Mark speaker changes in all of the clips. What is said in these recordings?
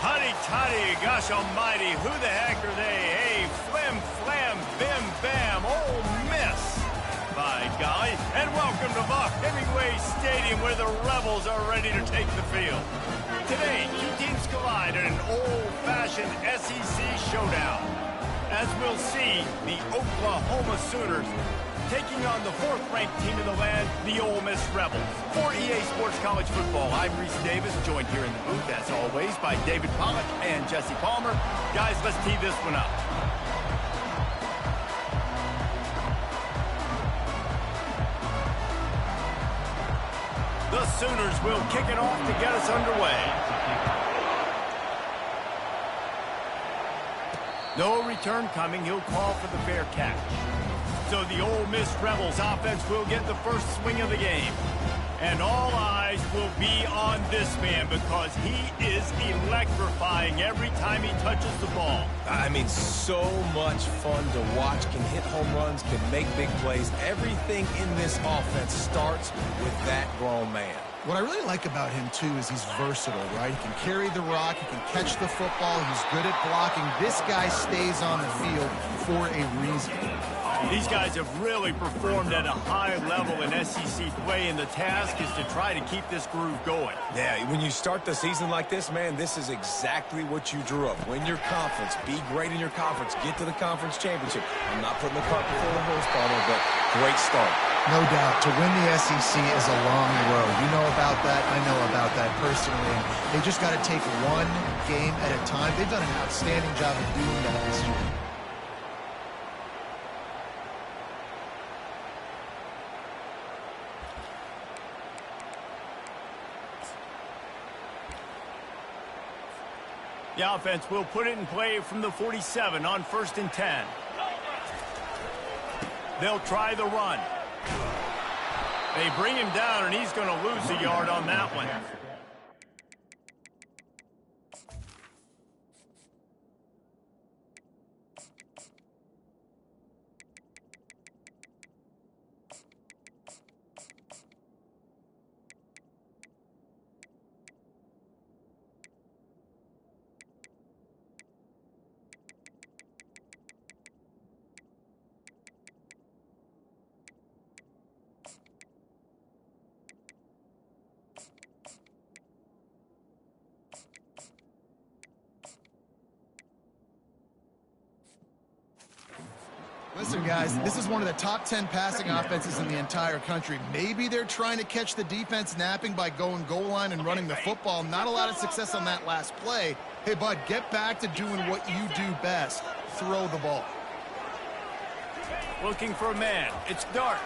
Speaker 1: Hotty toddy, gosh almighty, who the heck are they? Hey, flim flam, bim bam, Ole Miss. By golly, and welcome to Buck Hemingway Stadium where the Rebels are ready to take the field. Today, two teams collide in an old-fashioned SEC showdown. As we'll see, the Oklahoma Sooners taking on the fourth-ranked team in the land, the Ole Miss Rebels. For EA Sports College Football, I'm Reese Davis, joined here in the booth, as always, by David Pollack and Jesse Palmer. Guys, let's tee this one up. The Sooners will kick it off to get us underway. No return coming. He'll call for the fair catch. So the Ole Miss Rebels offense will get the first swing of the game. And all eyes will be on this man because he is electrifying every time he touches the ball.
Speaker 2: I mean, so much fun to watch. Can hit home runs, can make big plays. Everything in this offense starts with that grown man.
Speaker 3: What I really like about him, too, is he's versatile, right? He can carry the rock, he can catch the football, he's good at blocking. This guy stays on the field for a reason.
Speaker 1: These guys have really performed at a high level in SEC play, and the task is to try to keep this groove going.
Speaker 2: Yeah, when you start the season like this, man, this is exactly what you drew up. Win your conference, be great in your conference, get to the conference championship. I'm not putting the cart before the horse, Palmer, but great start.
Speaker 3: No doubt. To win the SEC is a long road. You know about that. I know about that personally. And they just got to take one game at a time. They've done an outstanding job of doing that this year.
Speaker 1: The offense will put it in play from the 47 on 1st and 10. They'll try the run. They bring him down, and he's going to lose a yard on that one.
Speaker 3: Listen, guys, this is one of the top 10 passing offenses in the entire country. Maybe they're trying to catch the defense napping by going goal line and running the football. Not a lot of success on that last play. Hey, bud, get back to doing what you do best. Throw the ball.
Speaker 1: Looking for a man. It's Dart.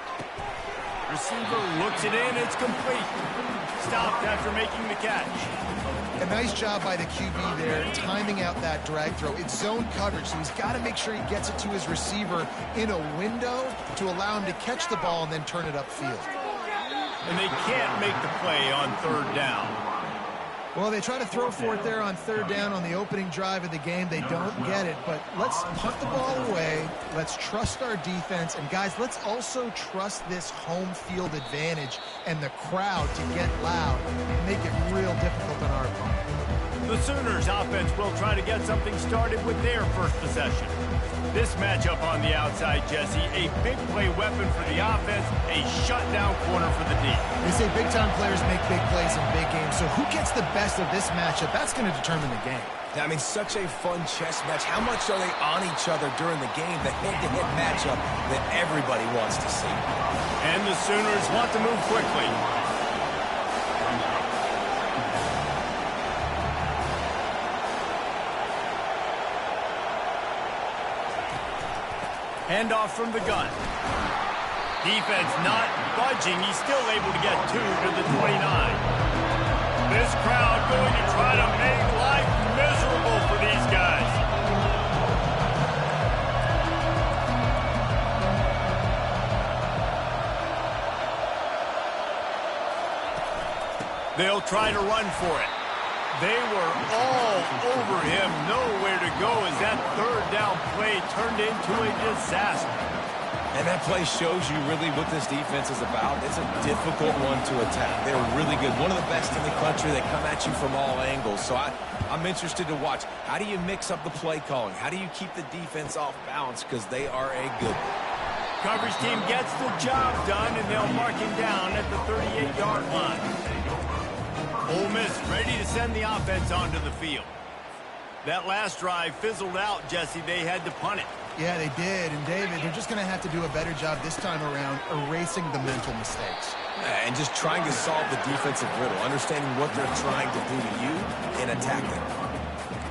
Speaker 1: Receiver looks it in. It's complete. Stopped after making the catch.
Speaker 3: A nice job by the QB there, timing out that drag throw. It's zone coverage, so he's got to make sure he gets it to his receiver in a window to allow him to catch the ball and then turn it upfield.
Speaker 1: And they can't make the play on 3rd down.
Speaker 3: Well, they try to throw for it there on 3rd down on the opening drive of the game. They don't get it, but let's punt the ball away. Let's trust our defense. And, guys, let's also trust this home field advantage and the crowd to get loud and make it real difficult on our opponent.
Speaker 1: The Sooners offense will try to get something started with their first possession. This matchup on the outside, Jesse, a big play weapon for the offense, a shutdown corner for the D.
Speaker 3: They say big-time players make big plays in big games, so who gets the best of this matchup? That's going to determine the game.
Speaker 2: I mean, such a fun chess match. How much are they on each other during the game? The head-to-head matchup that everybody wants to see.
Speaker 1: And the Sooners want to move quickly. Handoff from the gun. Defense not budging. He's still able to get 2 to the 29. This crowd going to try to make life miserable for these guys. They'll try to run for it. They were all over him, nowhere to go as that 3rd down play turned into a disaster.
Speaker 2: And that play shows you really what this defense is about. It's a difficult one to attack. They're really good. One of the best in the country. They come at you from all angles. So I'm interested to watch. How do you mix up the play calling? How do you keep the defense off balance? Because they are a good one.
Speaker 1: Coverage team gets the job done, and they'll mark him down at the 38-yard line. Ole Miss ready to send the offense onto the field. That last drive fizzled out, Jesse. They had to punt it.
Speaker 3: Yeah, they did. And, David, they're just going to have to do a better job this time around erasing the mental mistakes.
Speaker 2: And just trying to solve the defensive riddle, understanding what they're trying to do to you and attack them.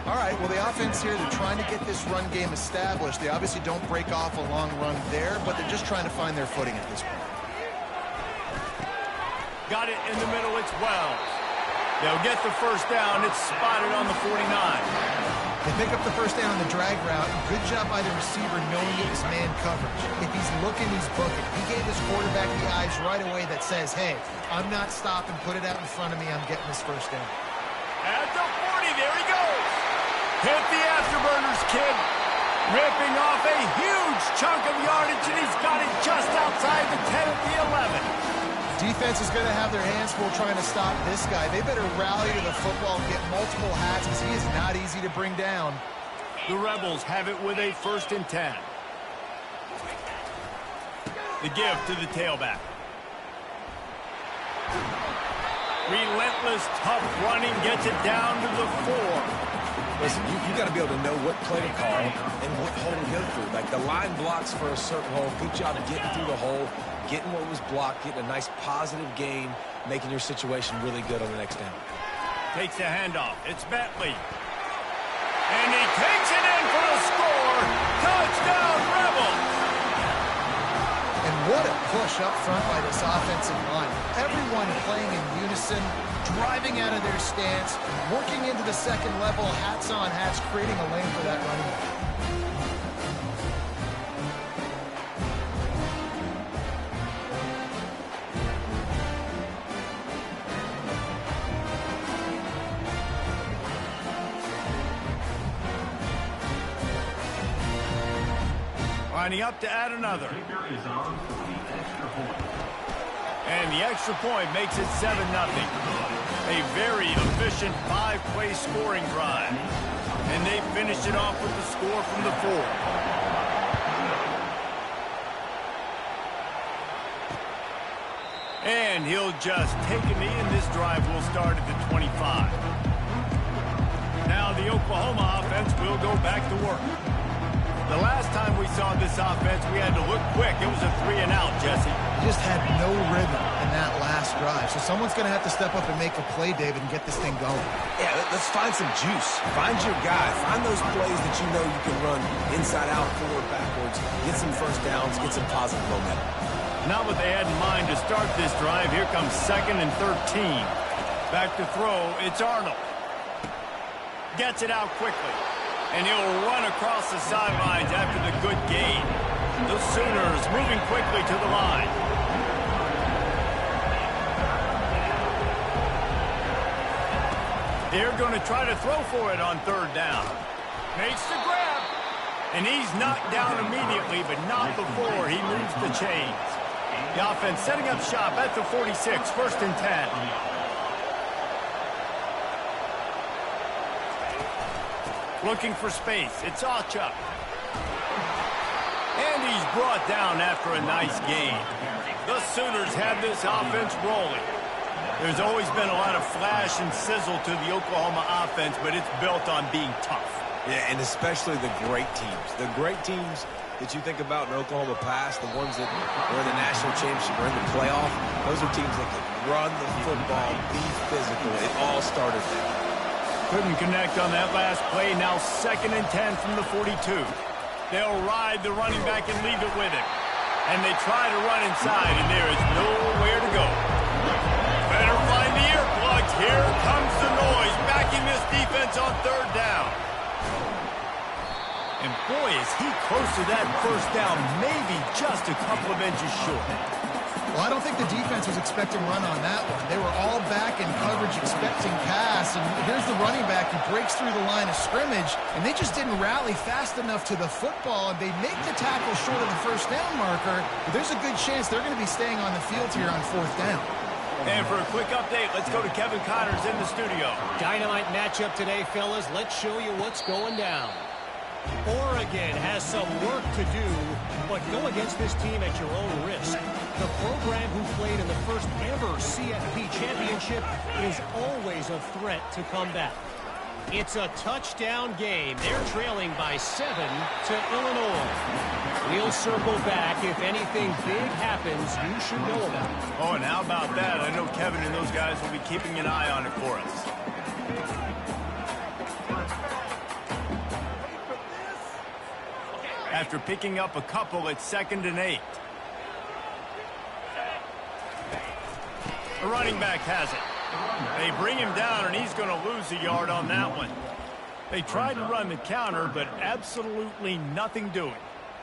Speaker 3: All right, well, the offense here, they're trying to get this run game established. They obviously don't break off a long run there, but they're just trying to find their footing at this point.
Speaker 1: Got it in the middle. It's Wells. They'll get the first down. It's spotted on the 49.
Speaker 3: They pick up the first down on the drag route. Good job by the receiver knowing it was man coverage. If he's looking, he's booking. He gave his quarterback the eyes right away that says, hey, I'm not stopping. Put it out in front of me. I'm getting this first down.
Speaker 1: At the 40, there he goes. Hit the afterburners, kid. Ripping off a huge chunk of yardage, and he's got it just outside the 10 at the 11.
Speaker 3: Defense is going to have their hands full trying to stop this guy. They better rally to the football and get multiple hats because he is not easy to bring down.
Speaker 1: The Rebels have it with a 1st and 10. The give to the tailback. Relentless, tough running gets it down to the 4.
Speaker 2: Listen, you got to be able to know what play to call and what hole to go through. Like the line blocks for a certain hole. Good job of getting through the hole, getting what was blocked, getting a nice positive gain, making your situation really good on the next down.
Speaker 1: Takes a handoff. It's Bentley. And he takes it in for the score. Touchdown, Rebels.
Speaker 3: And what a push up front by this offensive line. Everyone playing in unison, driving out of their stance, working into the second level, hats on hats, creating a lane for that running back.
Speaker 1: Lining up to add another. And the extra point makes it 7-0. A very efficient 5-play scoring drive. And they finished it off with the score from the 4. And he'll just take a knee, and this drive will start at the 25. Now the Oklahoma offense will go back to work. The last time we saw this offense, we had to look quick. It was a 3-and-out, Jesse.
Speaker 3: Just had no rhythm in that last drive. So someone's going to have to step up and make a play, David, and get this thing going.
Speaker 2: Yeah, let's find some juice. Find your guy. Find those plays that you know you can run inside out, forward, backwards. Get some first downs. Get some positive momentum.
Speaker 1: Not what they had in mind to start this drive. Here comes 2nd and 13. Back to throw. It's Arnold. Gets it out quickly. And he'll run across the sidelines after the good gain. The Sooners moving quickly to the line. They're going to try to throw for it on 3rd down. Makes the grab. And he's knocked down immediately, but not before he moves the chains. The offense setting up shop at the 46, 1st and 10. Looking for space. It's Achuk. And he's brought down after a nice gain. The Sooners have this offense rolling. There's always been a lot of flash and sizzle to the Oklahoma offense, but it's built on being tough.
Speaker 2: Yeah, and especially the great teams. The great teams that you think about in Oklahoma past, the ones that were in the national championship or in the playoff, those are teams that can run the football, be physical. It all started there.
Speaker 1: Couldn't connect on that last play. Now 2nd and 10 from the 42. They'll ride the running back and leave it with him. And they try to run inside, and there is nowhere to go. Better find the earplugs. Here comes the noise, backing this defense on 3rd down. And boy, is he close to that first down, maybe just a couple of inches short.
Speaker 3: Well, I don't think the defense was expecting run on that one. They were all back in coverage expecting pass, and here's the running back who breaks through the line of scrimmage, and they just didn't rally fast enough to the football, and they make the tackle short of the first down marker, but there's a good chance they're going to be staying on the field here on fourth down.
Speaker 1: And for a quick update, let's go to Kevin Connors in the studio.
Speaker 4: Dynamite matchup today, fellas. Let's show you what's going down. Oregon has some work to do, but go against this team at your own risk. The program who played in the first ever CFB championship is always a threat to come back. It's a touchdown game. They're trailing by 7 to Illinois. We'll circle back. If anything big happens, you should know about it.
Speaker 1: Oh, and how about that? I know Kevin and those guys will be keeping an eye on it for us. After picking up a couple, it's 2nd and 8. The running back has it. They bring him down, and he's going to lose a yard on that one. They tried to run the counter, but absolutely nothing doing.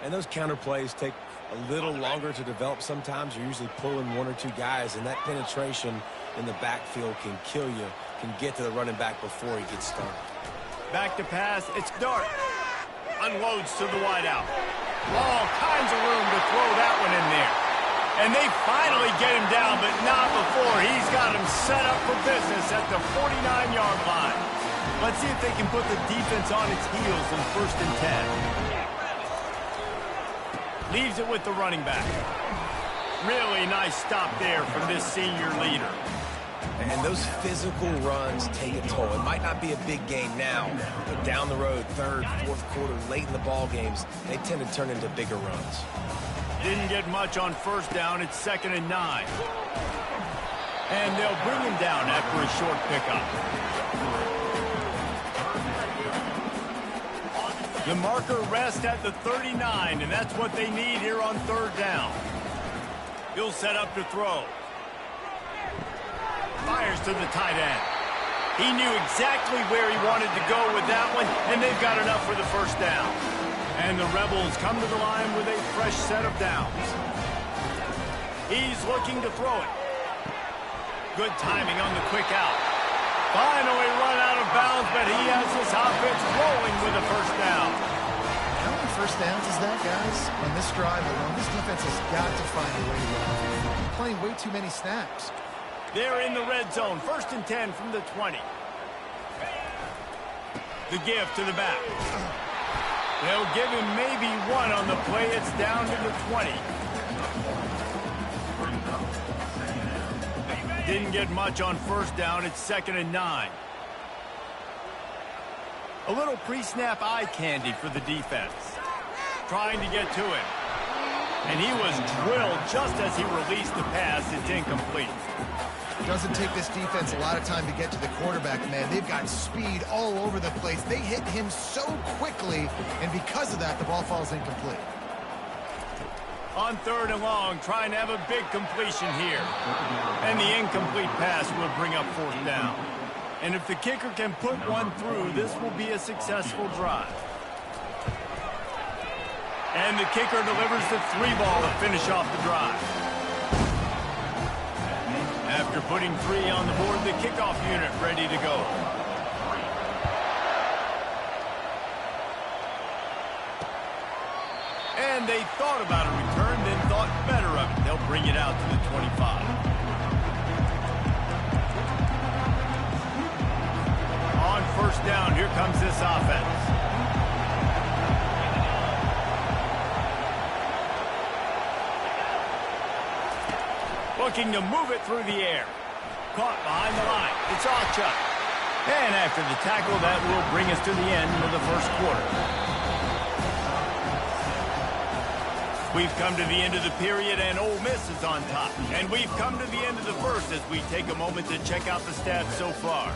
Speaker 2: And those counter plays take a little longer to develop sometimes. You're usually pulling 1 or 2 guys, and that penetration in the backfield can kill you, can get to the running back before he gets started.
Speaker 1: Back to pass. It's Dart. Unloads to the wideout. All kinds of room to throw that one in there. And they finally get him down, but not before. He's got him set up for business at the 49-yard line. Let's see if they can put the defense on its heels in 1st and 10. Leaves it with the running back. Really nice stop there from this senior leader.
Speaker 2: And those physical runs take a toll. It might not be a big game now, but down the road, 3rd, 4th quarter, late in the ball games, they tend to turn into bigger runs.
Speaker 1: Didn't get much on 1st down. It's 2nd and 9. And they'll bring him down after a short pickup. The marker rests at the 39, and that's what they need here on 3rd down. He'll set up to throw. Fires to the tight end. He knew exactly where he wanted to go with that one, and they've got enough for the 1st down. And the Rebels come to the line with a fresh set of downs. He's looking to throw it. Good timing on the quick out. Finally run out of bounds, but he has this offense rolling with a 1st down.
Speaker 3: How many 1st downs is that, guys? On this drive alone, this defense has got to find a way to win. They're playing way too many snaps.
Speaker 1: They're in the red zone. 1st and 10 from the 20. The give to the back. They'll give him maybe 1 on the play. It's down to the 20. Didn't get much on 1st down. It's 2nd and 9. A little pre-snap eye candy for the defense. Trying to get to him. And he was drilled just as he released the pass. It's incomplete.
Speaker 3: Doesn't take this defense a lot of time to get to the quarterback, man. They've got speed all over the place. They hit him so quickly, and because of that, the ball falls incomplete.
Speaker 1: On 3rd and long, trying to have a big completion here. And the incomplete pass will bring up 4th down. And if the kicker can put one through, this will be a successful drive. And the kicker delivers the 3-ball to finish off the drive. After putting 3 on the board, the kickoff unit ready to go. And they thought about a return, then thought better of it. They'll bring it out to the 25. On 1st down, here comes this offense. Looking to move it through the air. Caught behind the line. It's Acha. And after the tackle, that will bring us to the end of the 1st quarter. We've come to the end of the period, and Ole Miss is on top. And we've come to the end of the 1st as we take a moment to check out the stats so far.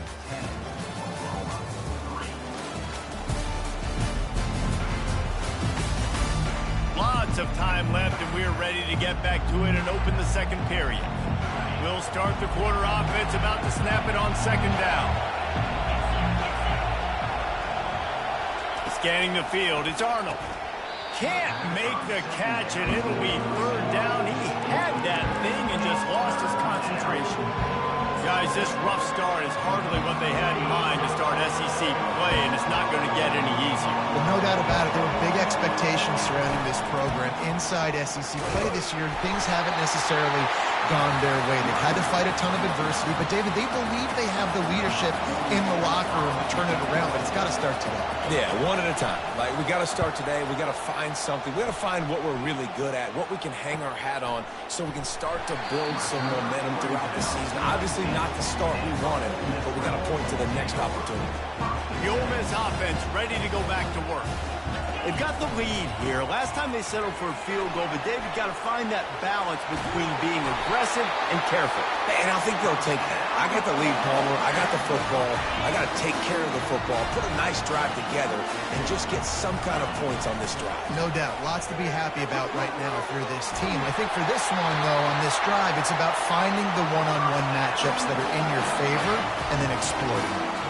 Speaker 1: Lots of time left, and we're ready to get back to it and open the 2nd period. We'll start the quarter offense, about to snap it on 2nd down. Scanning the field, it's Arnold. can't make the catch, and it'll be third down. He had that thing and just lost his concentration. Guys, this rough start is hardly what they had in mind to start SEC play, and it's not going to get any easier.
Speaker 3: Well, no doubt about it. There were big expectations surrounding this program inside SEC play this year, and things haven't necessarily gone their way. They've had to fight a ton of adversity, but, David, they believe they have the leadership in the locker room to turn it around, but it's got to start today.
Speaker 2: Yeah, one at a time. Like, we got to start today. We got to find something. We got to find what we're really good at, what we can hang our hat on, so we can start to build some momentum throughout the season. Obviously, not the start we wanted, but we got to point to the next opportunity.
Speaker 1: The Ole Miss offense ready to go back to work. They've got the lead here. Last time they settled for a field goal, but David got to find that balance between being aggressive and careful.
Speaker 2: And I think they'll take that. I got the lead, Palmer. I got the football. I got to take care of the football, put a nice drive together, and just get some kind of points on this drive.
Speaker 3: No doubt. Lots to be happy about right now if you're this team. I think for this one, though, on this drive, it's about finding the one-on-one matchups that are in your favor and then exploiting.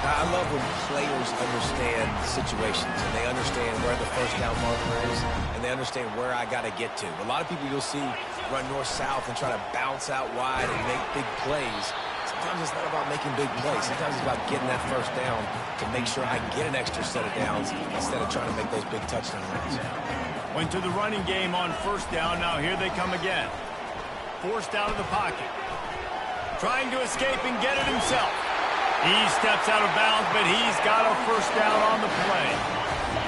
Speaker 2: I love when players understand situations and they understand where the first down marker is and they understand where I got to get to. A lot of people you'll see run north-south and try to bounce out wide and make big plays. Sometimes it's not about making big plays. Sometimes it's about getting that first down to make sure I get an extra set of downs instead of trying to make those big touchdown runs.
Speaker 1: Went to the running game on first down. Now here they come again. Forced out of the pocket. Trying to escape and get it himself. He steps out of bounds, but he's got a first down on the play.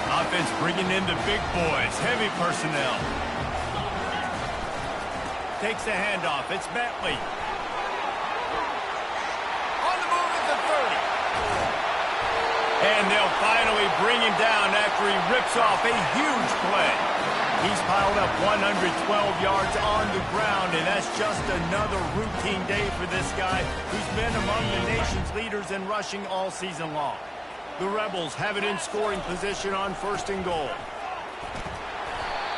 Speaker 1: Offense bringing in the big boys, heavy personnel. Takes the handoff. It's Bentley. On the move at the 30. And they'll finally bring him down after he rips off a huge play. He's piled up 112 yards on the ground, and that's just another routine day for this guy who's been among the nation's leaders in rushing all season long. The Rebels have it in scoring position on first and goal.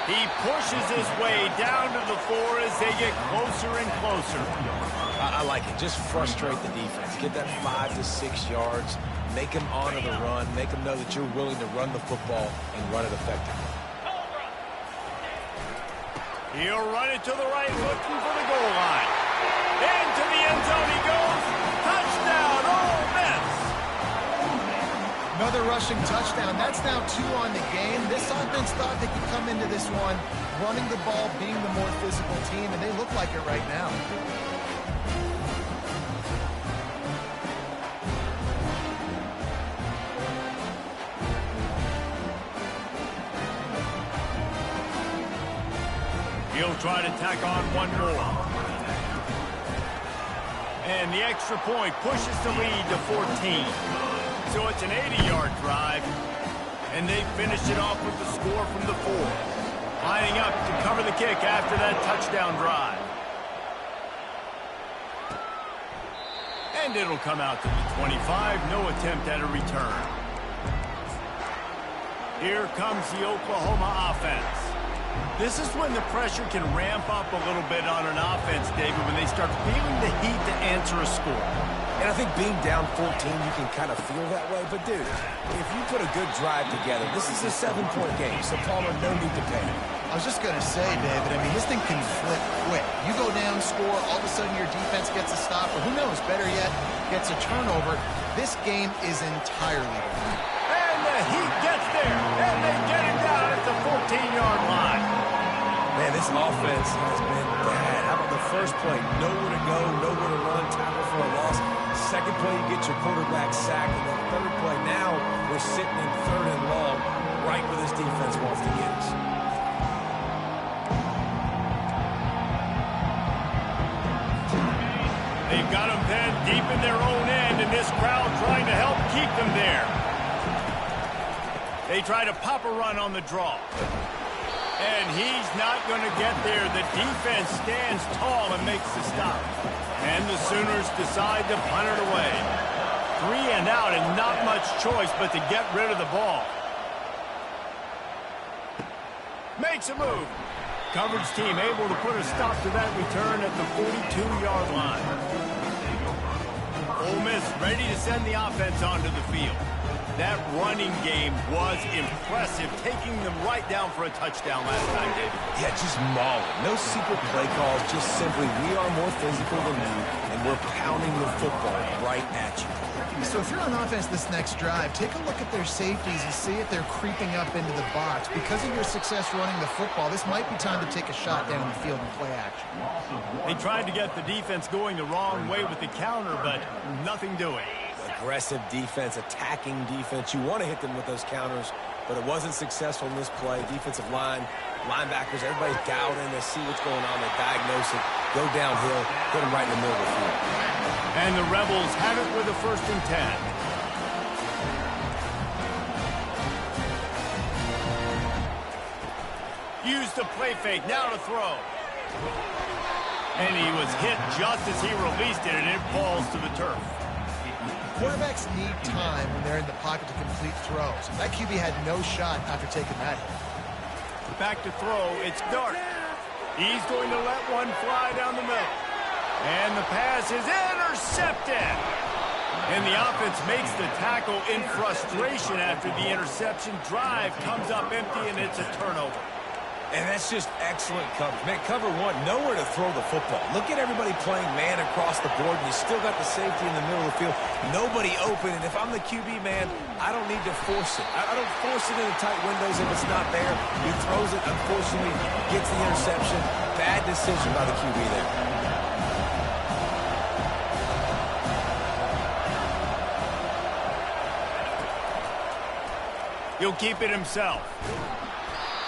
Speaker 1: He pushes his way down to the 4 as they get closer and closer.
Speaker 2: I like it. Just frustrate the defense. Get that 5 to 6 yards. Make them honor the run. Make them know that you're willing to run the football and run it effectively.
Speaker 1: He'll run it to the right, looking for the goal line. Into the end zone he goes. Touchdown, Ole Miss.
Speaker 3: Another rushing touchdown. That's now 2 on the game. This offense thought they could come into this one running the ball, being the more physical team, and they look like it right now.
Speaker 1: He'll try to tack on one more. And the extra point pushes the lead to 14. So it's an 80-yard drive. And they finished it off with the score from the 4. Lining up to cover the kick after that touchdown drive. And it'll come out to the 25. No attempt at a return. Here comes the Oklahoma offense. This is when the pressure can ramp up a little bit on an offense, David, when they start feeling the heat to answer a score.
Speaker 2: And I think being down 14, you can kind of feel that way. But, dude, if you put a good drive together, this is a 7-point game, so Palmer, no need to panic.
Speaker 3: I was just going to say, David, I mean, this thing can flip quick. You go down, score, all of a sudden your defense gets a stop, or who knows, better yet, gets a turnover. This game is entirely different.
Speaker 1: And the heat gets there, and they get him down at the 14-yard line.
Speaker 2: Man, this offense has been bad. How about the first play? Nowhere to go, nowhere to run, tackle for a loss. Second play, you get your quarterback sacked. And then third play, now we're sitting in 3rd and long, right where this defense wants to get us.
Speaker 1: They've got them then deep in their own end, and this crowd trying to help keep them there. They try to pop a run on the draw. And he's not going to get there. The defense stands tall and makes the stop. And the Sooners decide to punt it away. 3 and out and not much choice but to get rid of the ball. Makes a move. Coverage team able to put a stop to that return at the 42-yard line. Ole Miss ready to send the offense onto the field. That running game was impressive, taking them right down for a touchdown last time, David.
Speaker 2: Yeah, just mauling. No secret play calls, just simply we are more physical than you, and we're pounding the football right at you.
Speaker 3: So if you're on offense this next drive, take a look at their safeties and see if they're creeping up into the box. Because of your success running the football, this might be time to take a shot down the field and play action.
Speaker 1: They tried to get the defense going the wrong way with the counter, but nothing doing.
Speaker 2: Aggressive defense, attacking defense. You want to hit them with those counters, but it wasn't successful in this play. Defensive line, linebackers, everybody's dialed in. They see what's going on. They diagnose it, go downhill, put them right in the middle of the field.
Speaker 1: And the Rebels have it with a 1st and 10. Use the play fake, now to throw. And he was hit just as he released it, and it falls to the turf.
Speaker 3: Quarterbacks need time when they're in the pocket to complete throws. That QB had no shot after taking that hit.
Speaker 1: Back to throw, it's Dart. He's going to let one fly down the middle. And the pass is intercepted. And the offense makes the tackle in frustration after the interception. Drive comes up empty, and it's a turnover.
Speaker 2: And that's just excellent coverage. Man, cover one, nowhere to throw the football. Look at everybody playing man across the board, and you still got the safety in the middle of the field. Nobody open, and if I'm the QB, man, I don't need to force it. I don't force it into tight windows if it's not there. He throws it, unfortunately, gets the interception. Bad decision by the QB there.
Speaker 1: He'll keep it himself.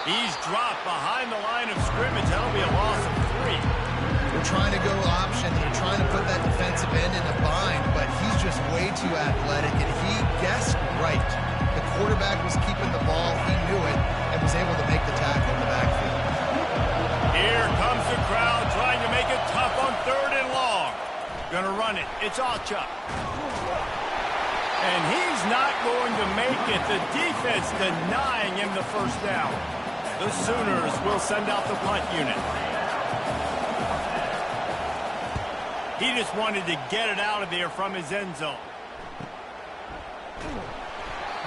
Speaker 1: He's dropped behind the line of scrimmage. That'll be a loss of 3.
Speaker 3: They're trying to go option. They're trying to put that defensive end in a bind, but he's just way too athletic, and he guessed right. The quarterback was keeping the ball. He knew it and was able to make the tackle in the backfield.
Speaker 1: Here comes the crowd trying to make it tough on 3rd and long. Gonna run it. It's Alchuk. And he's not going to make it. The defense denying him the 1st down. The Sooners will send out the punt unit. He just wanted to get it out of there from his end zone.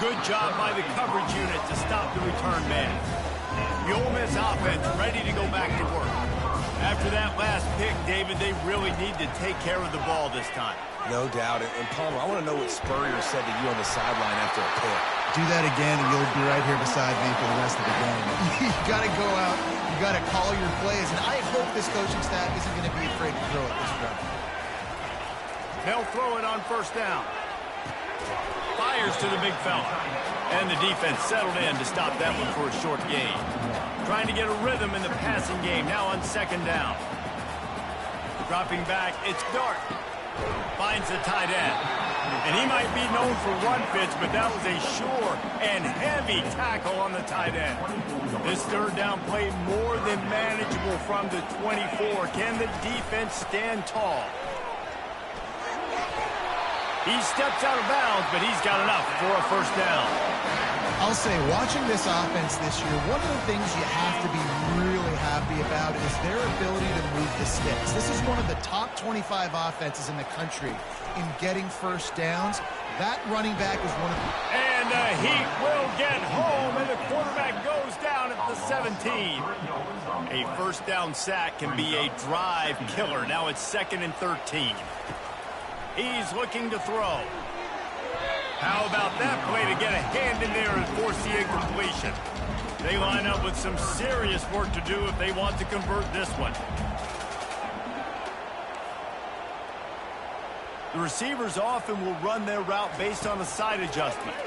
Speaker 1: Good job by the coverage unit to stop the return man. The Ole Miss offense ready to go back to work. After that last pick, David, they really need to take care of the ball this time.
Speaker 2: No doubt. And Palmer, I want to know what Spurrier said to you on the sideline after a pick.
Speaker 3: Do that again, and you'll be right here beside me for the rest of the game. You got to go out. You got to call your plays, and I hope this coaching staff isn't going to be afraid to throw it this drive.
Speaker 1: They'll throw it on 1st down. Fires to the big fella. And the defense settled in to stop that one for a short gain. Trying to get a rhythm in the passing game, now on 2nd down. Dropping back, it's Dart. Finds the tight end. And he might be known for run fits, but that was a sure and heavy tackle on the tight end. This 3rd down play more than manageable from the 24. Can the defense stand tall? He steps out of bounds, but he's got enough for a 1st down.
Speaker 3: I'll say, watching this offense this year, one of the things you have to be really happy about is their ability to move the sticks. This is one of the top 25 offenses in the country in getting 1st downs. That running back is one of the...
Speaker 1: And the Heat will get home, and the quarterback goes down at the 17. A 1st down sack can be a drive killer. Now it's 2nd and 13. He's looking to throw. How about that play to get a hand in there and force the incompletion? They line up with some serious work to do if they want to convert this one. The receivers often will run their route based on a side adjustment.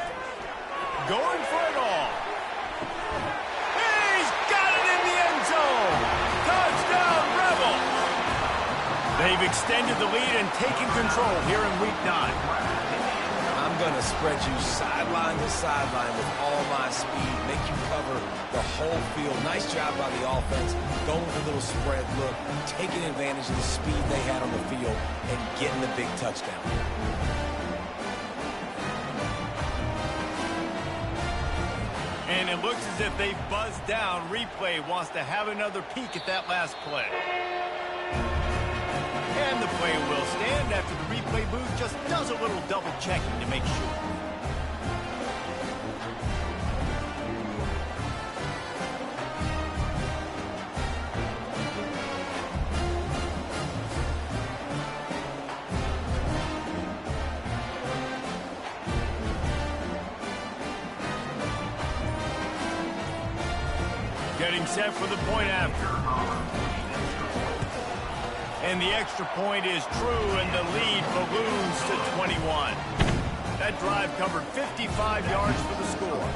Speaker 1: Going for it all. He's got it in the end zone. Touchdown, Rebels. They've extended the lead and taken control here in Week 9.
Speaker 2: I'm going to spread you sideline to sideline with all my speed, make you cover the whole field. Nice job by the offense, going with a little spread look, taking advantage of the speed they had on the field, and getting the big touchdown.
Speaker 1: And it looks as if they've buzzed down. Replay wants to have another peek at that last play. And the play will stand after the replay booth just does a little double checking to make sure. Getting set for the point after. And the extra point is true, and the lead balloons to 21. That drive covered 55 yards for the score.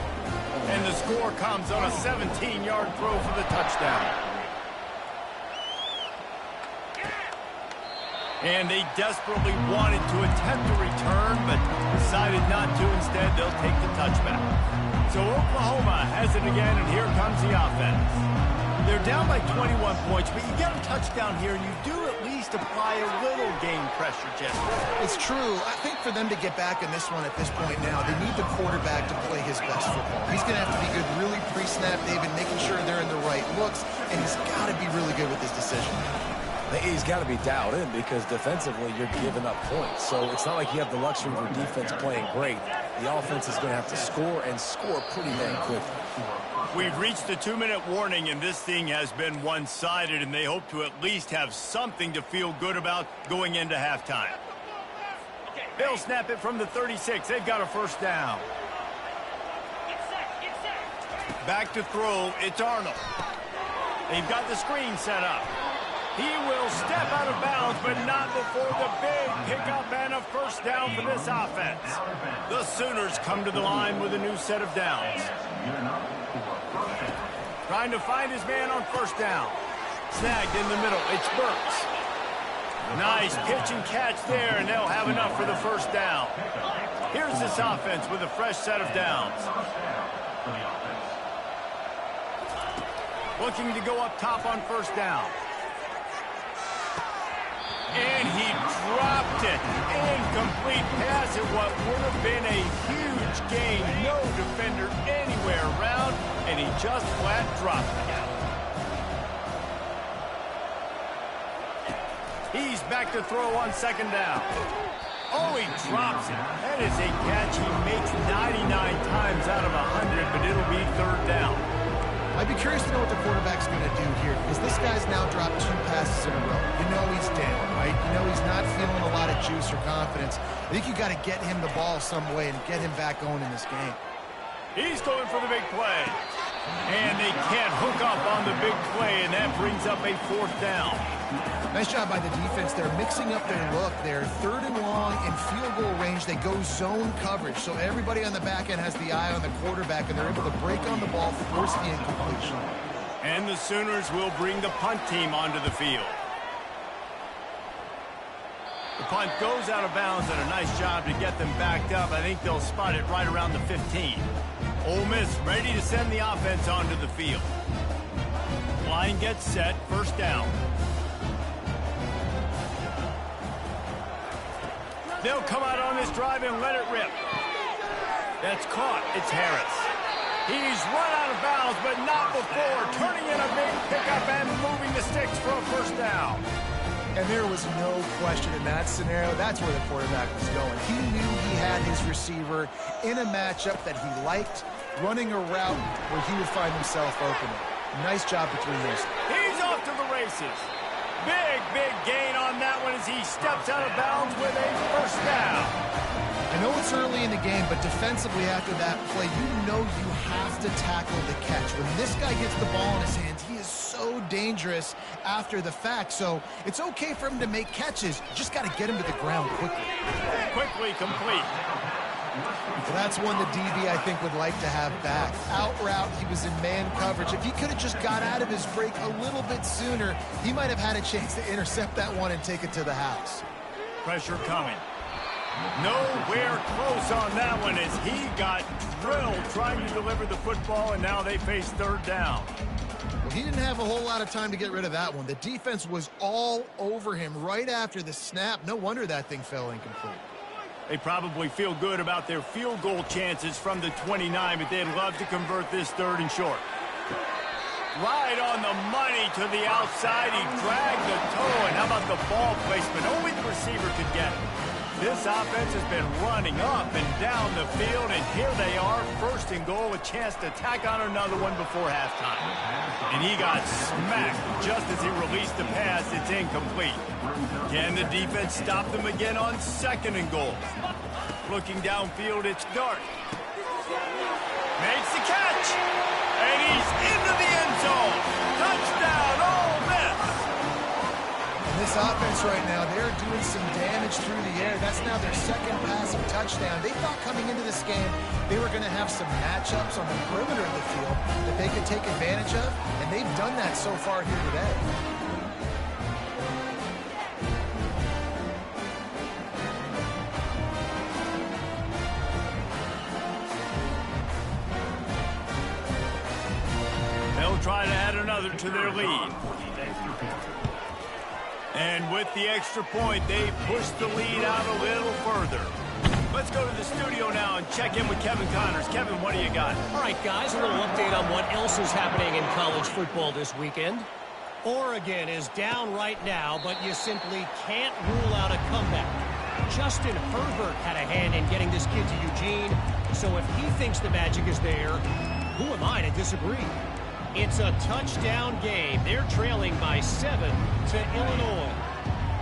Speaker 1: And the score comes on a 17-yard throw for the touchdown. And they desperately wanted to attempt a return, but decided not to. Instead, they'll take the touchback. So Oklahoma has it again, and here comes the offense. They're down by 21 points, but you get a touchdown here, and you do at least apply a little game pressure, Jester.
Speaker 3: It's true. I think for them to get back in this one at this point now, they need the quarterback to play his best football. He's going to have to be good really pre-snap, David, making sure they're in the right looks, and he's got to be really good with his decision.
Speaker 2: He's got to be dialed in because defensively you're giving up points. So it's not like you have the luxury of your defense playing great. The offense is going to have to score and score pretty dang quickly.
Speaker 1: We've reached the 2-minute warning, and this thing has been one-sided, and they hope to at least have something to feel good about going into halftime. They'll snap it from the 36. They've got a first down. Back to throw. It's Arnold. They've got the screen set up. He will step out of bounds, but not before the big pickup and a first down for this offense. The Sooners come to the line with a new set of downs. Trying to find his man on first down. Snagged in the middle. It's Burks. Nice pitch and catch there, and they'll have enough for the first down. Here's this offense with a fresh set of downs. Looking to go up top on first down. And he dropped it. Incomplete pass at what would have been a huge gain. No defender anywhere around, and he just flat dropped it. He's back to throw on second down. Oh, he drops it. That is a catch he makes 99 times out of 100, but it'll be third down.
Speaker 3: I'd be curious to know what the quarterback's going to do here, because this guy's now dropped 2 passes in a row. You know he's down, right? You know he's not feeling a lot of juice or confidence. I think you got to get him the ball some way and get him back going in this game.
Speaker 1: He's going for the big play. And they can't hook up on the big play, and that brings up a fourth down.
Speaker 3: Nice job by the defense. They're mixing up their look. They're third and long in field goal range. They go zone coverage, so everybody on the back end has the eye on the quarterback, and they're able to break on the ball, force the incompletion.
Speaker 1: And the Sooners will bring the punt team onto the field. The punt goes out of bounds, and a nice job to get them backed up. I think they'll spot it right around the 15. Ole Miss ready to send the offense onto the field. Line gets set, first down. They'll come out on this drive and let it rip. That's caught. It's Harris. He's run out of bounds, but not before. Turning in a big pickup and moving the sticks for a first down.
Speaker 3: And there was no question in that scenario. That's where the quarterback was going. He knew he had his receiver in a matchup that he liked, running a route where he would find himself open. Nice job between those.
Speaker 1: He's off to the races. Big gain on that one as he steps out of bounds with a first down.
Speaker 3: I know it's early in the game, but defensively after that play, you know you have to tackle the catch. When this guy gets the ball in his hands, he is so dangerous after the fact. So it's okay for him to make catches. You just got to get him to the ground quickly.
Speaker 1: Quickly complete.
Speaker 3: So that's one the DB, I think, would like to have back. Out route, he was in man coverage. If he could have just got out of his break a little bit sooner, he might have had a chance to intercept that one and take it to the house.
Speaker 1: Pressure coming. Nowhere close on that one as he got drilled trying to deliver the football, and now they face third down.
Speaker 3: Well, he didn't have a whole lot of time to get rid of that one. The defense was all over him right after the snap. No wonder that thing fell incomplete.
Speaker 1: They probably feel good about their field goal chances from the 29, but they'd love to convert this third and short. Right on the money to the outside. He dragged the toe, and how about the ball placement? Only the receiver could get it. This offense has been running up and down the field, and here they are, first and goal, a chance to tack on another one before halftime. And he got smacked just as he released the pass. It's incomplete. Can the defense stop them again on second and goal? Looking downfield, it's Dart. Makes the catch, and he's into the end zone.
Speaker 3: this offense right now, they're doing some damage through the air. That's now their second passing touchdown. They thought coming into this game they were going to have some matchups on the perimeter of the field that they could take advantage of, and they've done that so far here today.
Speaker 1: They'll try to add another to their lead. And with the extra point, they push the lead out a little further. Let's go to the studio now and check in with Kevin Connors. Kevin, what do you got?
Speaker 4: All right, guys, a little update on what else is happening in college football this weekend. Oregon is down right now, but you simply can't rule out a comeback. Justin Herbert had a hand in getting this kid to Eugene, so if he thinks the magic is there, who am I to disagree? It's a touchdown game. They're trailing by 7 to Illinois.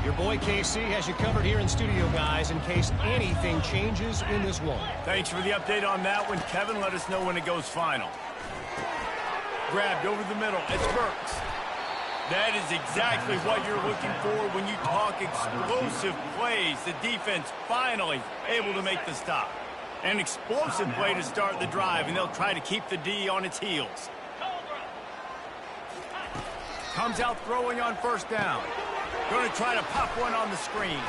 Speaker 4: Your boy KC has you covered here in studio, guys, in case anything changes in this one.
Speaker 1: Thanks for the update on that one, Kevin. Let us know when it goes final. Grabbed over the middle. It's Burks. That is exactly what you're looking for when you talk explosive plays. The defense finally able to make the stop. An explosive play to start the drive, and they'll try to keep the D on its heels. Comes out throwing on first down. Going to try to pop one on the screen.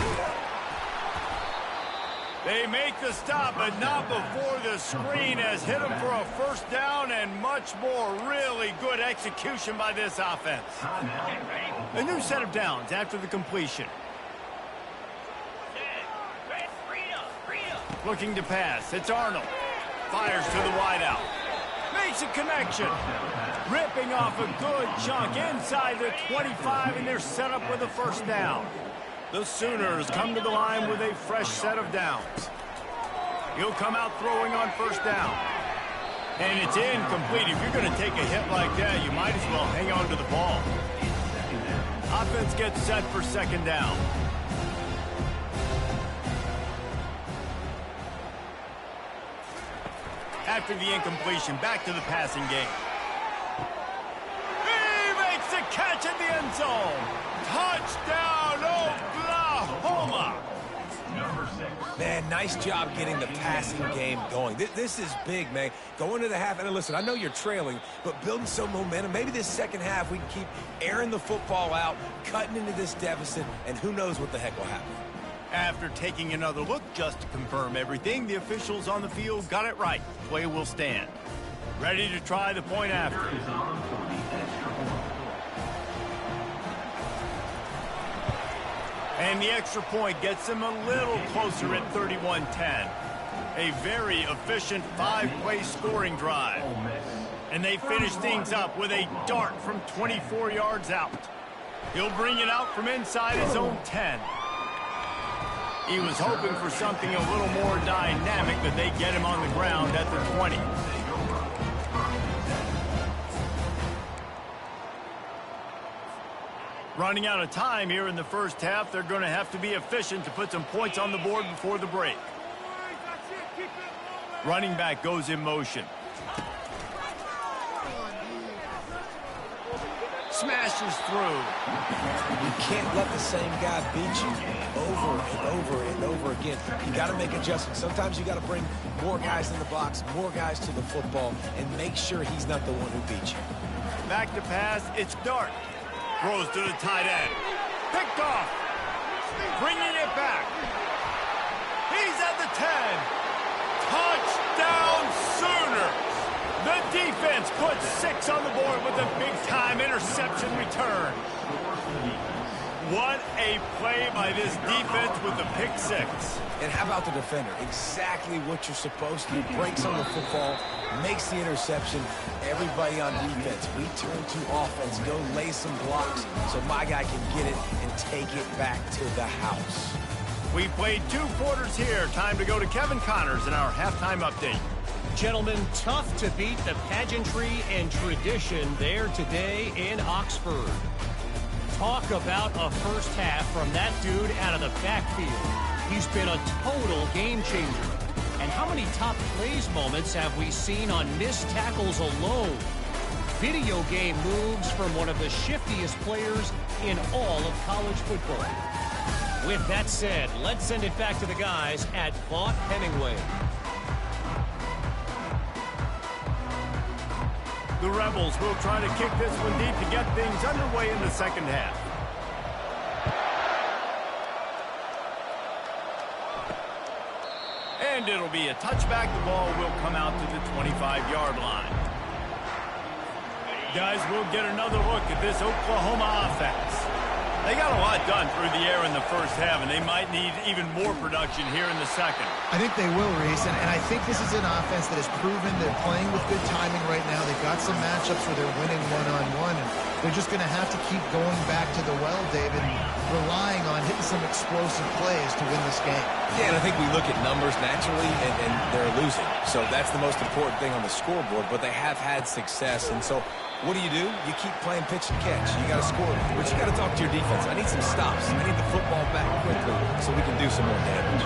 Speaker 1: They make the stop, but not before the screen has hit them for a first down and much more. Really good execution by this offense. A new set of downs after the completion. Looking to pass. It's Arnold. Fires to the wideout. Makes a connection. Ripping off a good chunk inside the 25, and they're set up with a first down. The Sooners come to the line with a fresh set of downs. He'll come out throwing on first down. And it's incomplete. If you're going to take a hit like that, you might as well hang on to the ball. Offense gets set for second down. After the incompletion, back to the passing game. He makes the catch in the end zone. Touchdown, Oklahoma.
Speaker 2: Man, nice job getting the passing game going. This is big, man. Going to the half, and listen, I know you're trailing, but building some momentum. Maybe this second half we can keep airing the football out, cutting into this deficit, and who knows what the heck will happen.
Speaker 1: After taking another look just to confirm everything, the officials on the field got it right. Play will stand. Ready to try the point after. And the extra point gets them a little closer at 31-10. A very efficient 5-play scoring drive. And they finish things up with a dart from 24 yards out. He'll bring it out from inside his own 10. He was hoping for something a little more dynamic, but they get him on the ground at the 20. Running out of time here in the first half, they're going to have to be efficient to put some points on the board before the break. Running back goes in motion. Smashes through.
Speaker 2: You can't let the same guy beat you over and over and over again. You got to make adjustments. Sometimes you got to bring more guys in the box, more guys to the football, and make sure he's not the one who beat you.
Speaker 1: Back to pass. It's Dart. Throws to the tight end. Picked off. Bringing it back. He's at the 10. Touchdown Sooners. The defense puts 6 on the board with a big-time interception return. What a play by this defense with the pick 6.
Speaker 2: And how about the defender? Exactly what you're supposed to do. Breaks on the football, makes the interception. Everybody on defense, we turn to offense. Go lay some blocks so my guy can get it and take it back to the house.
Speaker 1: We played 2 quarters here. Time to go to Kevin Connors in our halftime update.
Speaker 4: Gentlemen, tough to beat the pageantry and tradition there today in Oxford. Talk about a first half from that dude out of the backfield. He's been a total game changer. And how many top plays moments have we seen on missed tackles alone? video game moves from one of the shiftiest players in all of college football. With that said, let's send it back to the guys at Vaught Hemingway.
Speaker 1: The Rebels will try to kick this one deep to get things underway in the second half. And it'll be a touchback. The ball will come out to the 25-yard line. Guys, we'll get another look at this Oklahoma offense. They got a lot done through the air in the first half, and they might need even more production here in the second.
Speaker 3: I think they will, Reese, and I think this is an offense that has proven they're playing with good timing right now. They've got some matchups where they're winning one-on-one, and they're just going to have to keep going back to the well, David, and relying on hitting some explosive plays to win this game.
Speaker 2: Yeah, and I think we look at numbers naturally, and they're losing. So that's the most important thing on the scoreboard, but they have had success, and so what do? You keep playing pitch and catch. You got to score, but you got to talk to your defense. I need some stops. I need the football back quickly so we can do some more damage.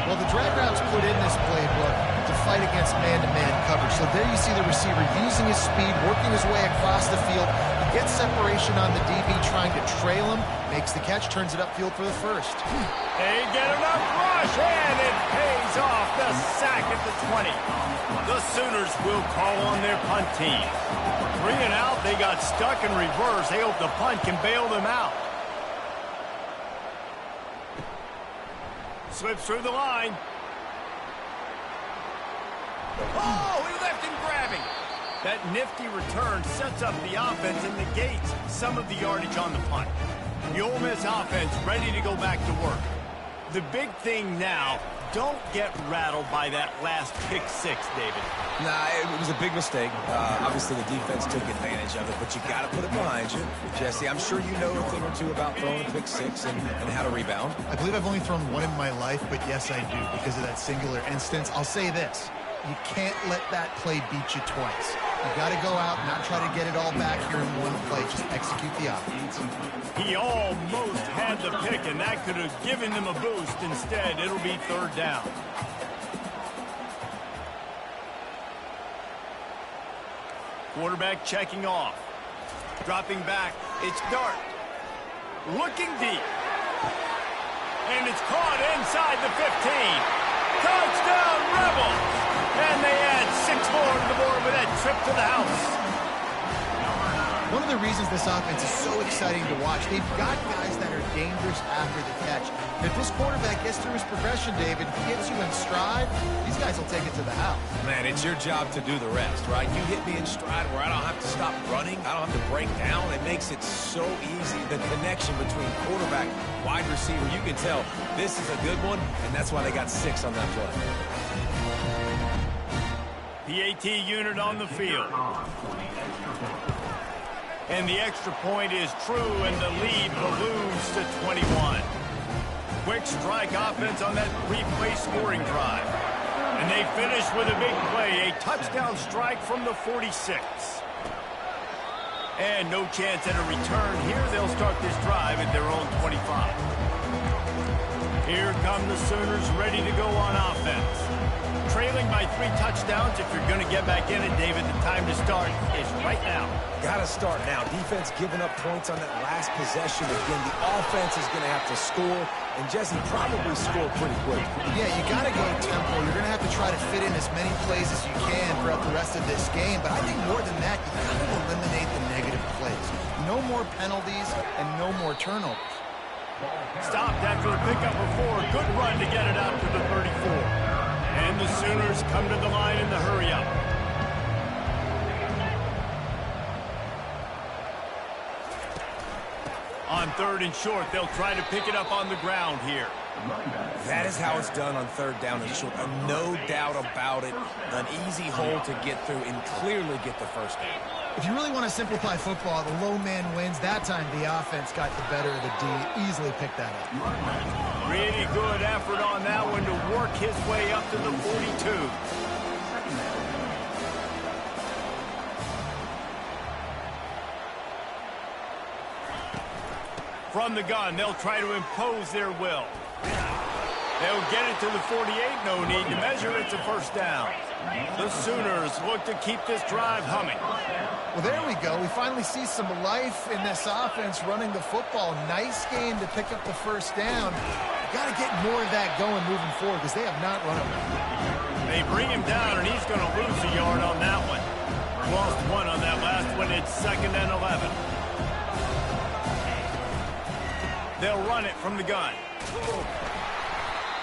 Speaker 3: Well, the drag routes put in this playbook to fight against man-to-man coverage. So there you see the receiver using his speed, working his way across the field. He gets separation on the DB, trying to trail him, makes the catch, turns it upfield for the first.
Speaker 1: They get enough rush, and it pays off. The sack at the 20. The Sooners will call on their punt team. 3 and out, they got stuck in reverse. They hope the punt can bail them out. Slips through the line. Oh, he left him grabbing. That nifty return sets up the offense and negates some of the yardage on the punt. The Ole Miss offense ready to go back to work. The big thing now, don't get rattled by that last pick six, David.
Speaker 2: Nah, it was a big mistake. Obviously, the defense took advantage of it, but you got to put it behind you. Jesse, I'm sure you know a thing or two about throwing a pick six and how to rebound.
Speaker 3: I believe I've only thrown one in my life, but yes, I do because of that singular instance. I'll say this. You can't let that play beat you twice. You got to go out and not try to get it all back here in one play. Just execute the offense.
Speaker 1: He almost had the pick, and that could have given them a boost. Instead, it'll be third down. Quarterback checking off. Dropping back. It's Dart. Looking deep. And it's caught inside the 15. Touchdown, Rebels! And they add 6 more to the board with that trip to the house.
Speaker 3: One of the reasons this offense is so exciting to watch, they've got guys that are dangerous after the catch. If this quarterback gets through his progression, David, he gets you in stride, these guys will take it to the house.
Speaker 2: Man, it's your job to do the rest, right? You hit me in stride where I don't have to stop running. I don't have to break down. It makes it so easy. The connection between quarterback, wide receiver, you can tell this is a good one, and that's why they got 6 on that play.
Speaker 1: PAT unit on the field. And the extra point is true, and the lead balloons to 21. Quick strike offense on that 3-play scoring drive. And they finish with a big play, a touchdown strike from the 46. And no chance at a return here. They'll start this drive at their own 25. Here come the Sooners ready to go on offense. Trailing by 3 touchdowns. If you're going to get back in it, David, the time to start is right now.
Speaker 2: Got to start now. Defense giving up points on that last possession. Again, the offense is going to have to score, and Jesse probably score pretty quick.
Speaker 3: Yeah, you got to go tempo. You're going to have to try to fit in as many plays as you can throughout the rest of this game, but I think more than that, you got to eliminate the negative plays. No more penalties and no more turnovers.
Speaker 1: Stopped after a pickup of 4. Good run to get it out to the 34. And the Sooners come to the line in the hurry-up. On 3rd and short, they'll try to pick it up on the ground here.
Speaker 2: That is how it's done on 3rd down and short. No doubt about it. An easy hole to get through and clearly get the first down.
Speaker 3: If you really want to simplify football, the low man wins. That time the offense got the better of the D. Easily picked that up.
Speaker 1: Really good effort on that one to work his way up to the 42. From the gun, they'll try to impose their will. They'll get it to the 48. No need to measure. It's a first down. The Sooners look to keep this drive humming.
Speaker 3: Well, there we go. We finally see some life in this offense running the football. Nice game to pick up the first down. Got to get more of that going moving forward because they have not run it.
Speaker 1: They bring him down, and he's going to lose a yard on that one. Lost one on that last one. It's 2nd and 11. They'll run it from the gun.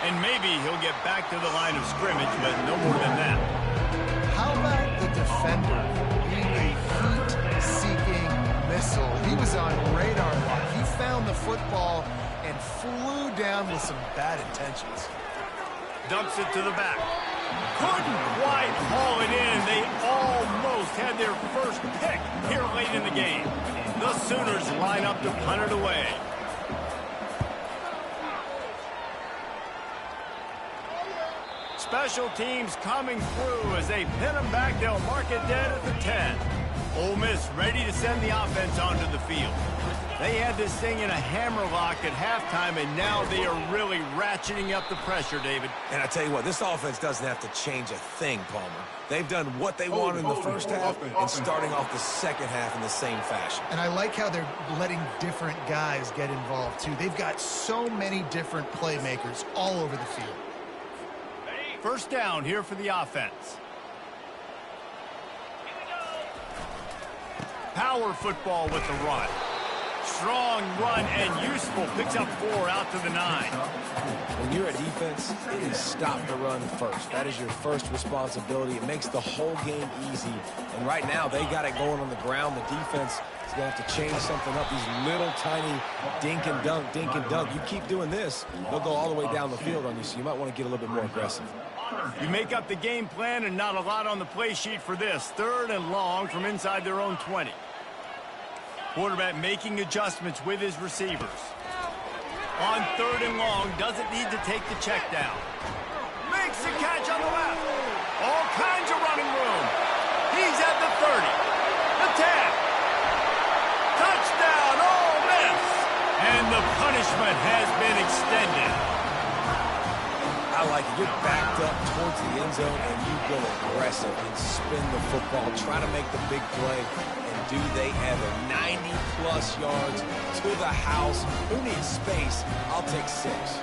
Speaker 1: And maybe he'll get back to the line of scrimmage, but no more than that.
Speaker 3: How about the defender being a heat-seeking missile? He was on radar lock. He found the football and flew down with some bad intentions.
Speaker 1: Dumps it to the back. Couldn't quite haul it in. They almost had their first pick here late in the game. The Sooners line up to punt it away. Special teams coming through as they pin them back. They'll mark it dead at the 10. Ole Miss ready to send the offense onto the field. They had this thing in a hammerlock at halftime, and now they are really ratcheting up the pressure, David.
Speaker 2: And I tell you what, this offense doesn't have to change a thing, Palmer. They've done what they wanted in the first half and starting off the second half in the same fashion.
Speaker 3: And I like how they're letting different guys get involved, too. They've got so many different playmakers all over the field.
Speaker 1: First down here for the offense. Power football with the run. Strong run and useful. Picks up 4 out to the 9.
Speaker 2: When you're a defense, it is stop the run first. That is your first responsibility. It makes the whole game easy. And right now, they got it going on the ground. The defense is going to have to change something up. These little tiny dink and dunk, dink and dunk. You keep doing this, they'll go all the way down the field on you, so you might want to get a little bit more aggressive.
Speaker 1: You make up the game plan and not a lot on the play sheet for this. 3rd and long from inside their own 20. Quarterback making adjustments with his receivers. On 3rd and long, doesn't need to take the check down. Makes the catch on the left. All kinds of running room. He's at the 30. The 10. Touchdown, Ole Miss. And the punishment has been extended.
Speaker 2: I like it. You're backed up towards the end zone, and you go aggressive and spin the football. Try to make the big play. And do they ever. 90-plus yards to the house. Who needs space? I'll take 6.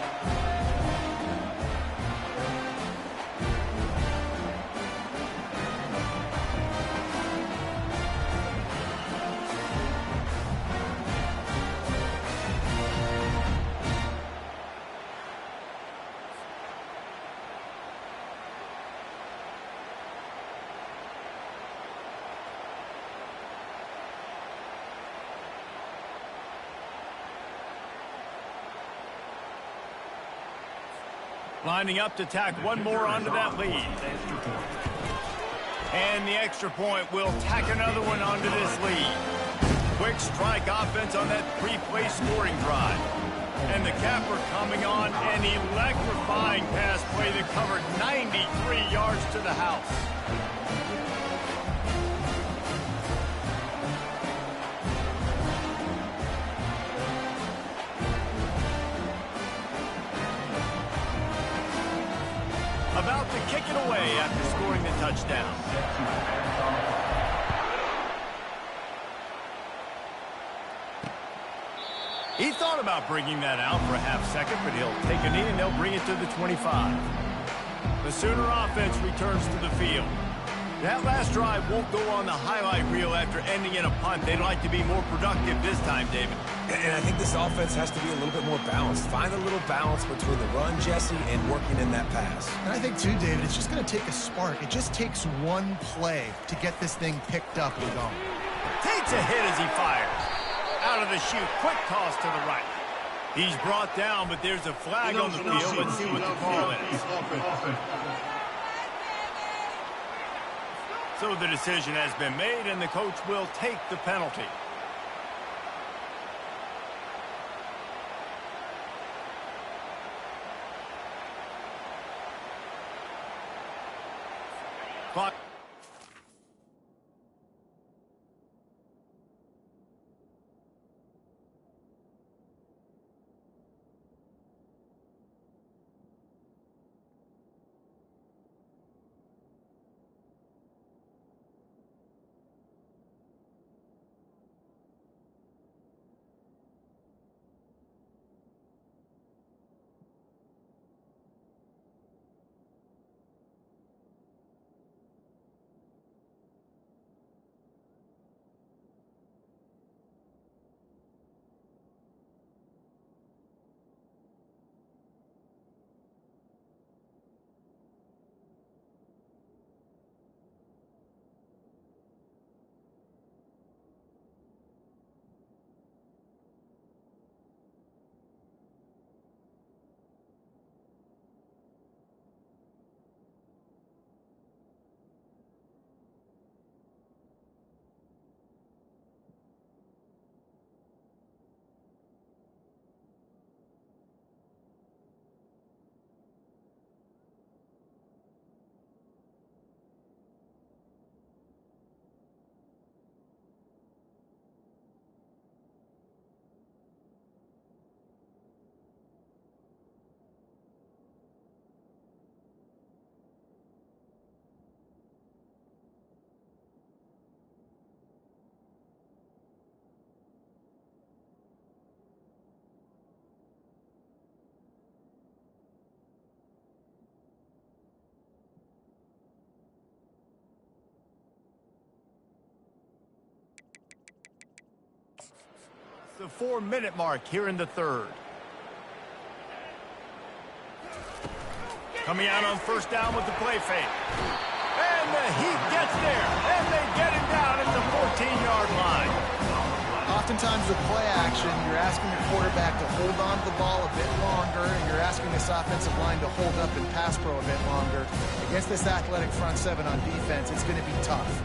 Speaker 1: Lining up to tack one more onto that lead. And the extra point will tack another one onto this lead. Quick strike offense on that 3-play scoring drive. And the capper coming on, an electrifying pass play that covered 93 yards to the house. About to kick it away after scoring the touchdown. He thought about bringing that out for a half second, but he'll take a knee and they'll bring it to the 25. The Sooner offense returns to the field. That last drive won't go on the highlight reel after ending in a punt. They'd like to be more productive this time, David.
Speaker 2: And I think this offense has to be a little bit more balanced. Find a little balance between the run, Jesse, and working in that pass.
Speaker 3: And I think, too, David, it's just going to take a spark. It just takes one play to get this thing picked up and going.
Speaker 1: Takes a hit as he fires. Out of the chute, quick toss to the right. He's brought down, but there's a flag on the field. Let's see what the call is. So the decision has been made, and the coach will take the penalty. Clock. The 4-minute mark here in the third. Coming out on first down with the play fake. And the Heat gets there, and they get him down at the 14-yard line.
Speaker 3: Oftentimes with play action, you're asking your quarterback to hold on to the ball a bit longer, and you're asking this offensive line to hold up and pass pro a bit longer. Against this athletic front seven on defense, it's going to be tough.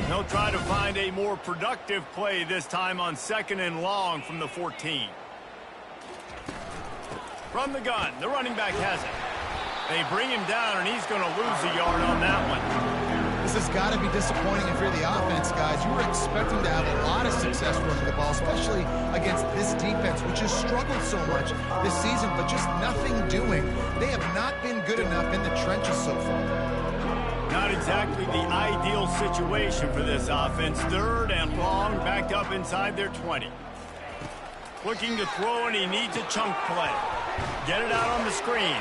Speaker 1: They'll try to find a more productive play this time on 2nd and long from the 14. From the gun, the running back has it. They bring him down, and he's going to lose a yard on that one.
Speaker 3: This has got to be disappointing if you're the offense, guys. You were expecting to have a lot of success running the ball, especially against this defense, which has struggled so much this season, but just nothing doing. They have not been good enough in the trenches so far.
Speaker 1: Not exactly the ideal situation for this offense. 3rd and long, backed up inside their 20. Looking to throw, and he needs a chunk play. Get it out on the screen.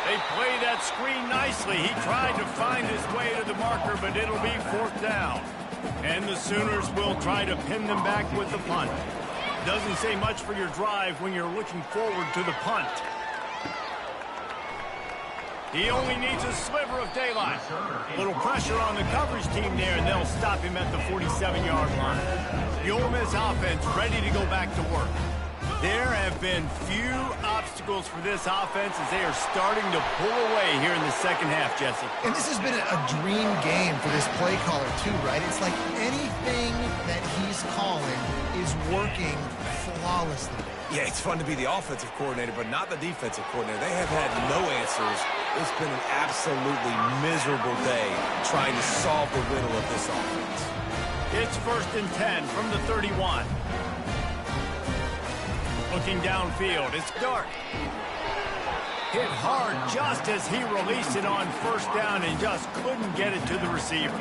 Speaker 1: They play that screen nicely. He tried to find his way to the marker, but it'll be 4th down. And the Sooners will try to pin them back with the punt. Doesn't say much for your drive when you're looking forward to the punt. He only needs a sliver of daylight. A little pressure on the coverage team there, and they'll stop him at the 47-yard line. The Ole Miss offense ready to go back to work. There have been few obstacles for this offense as they are starting to pull away here in the second half, Jesse.
Speaker 3: And this has been a dream game for this play caller, too, right? It's like anything that he's calling is working flawlessly.
Speaker 2: Yeah, it's fun to be the offensive coordinator, but not the defensive coordinator. They have had no answers. It's been an absolutely miserable day trying to solve the riddle of this offense.
Speaker 1: It's 1st and 10 from the 31. Looking downfield, it's Dart. Hit hard just as he released it on first down and just couldn't get it to the receiver.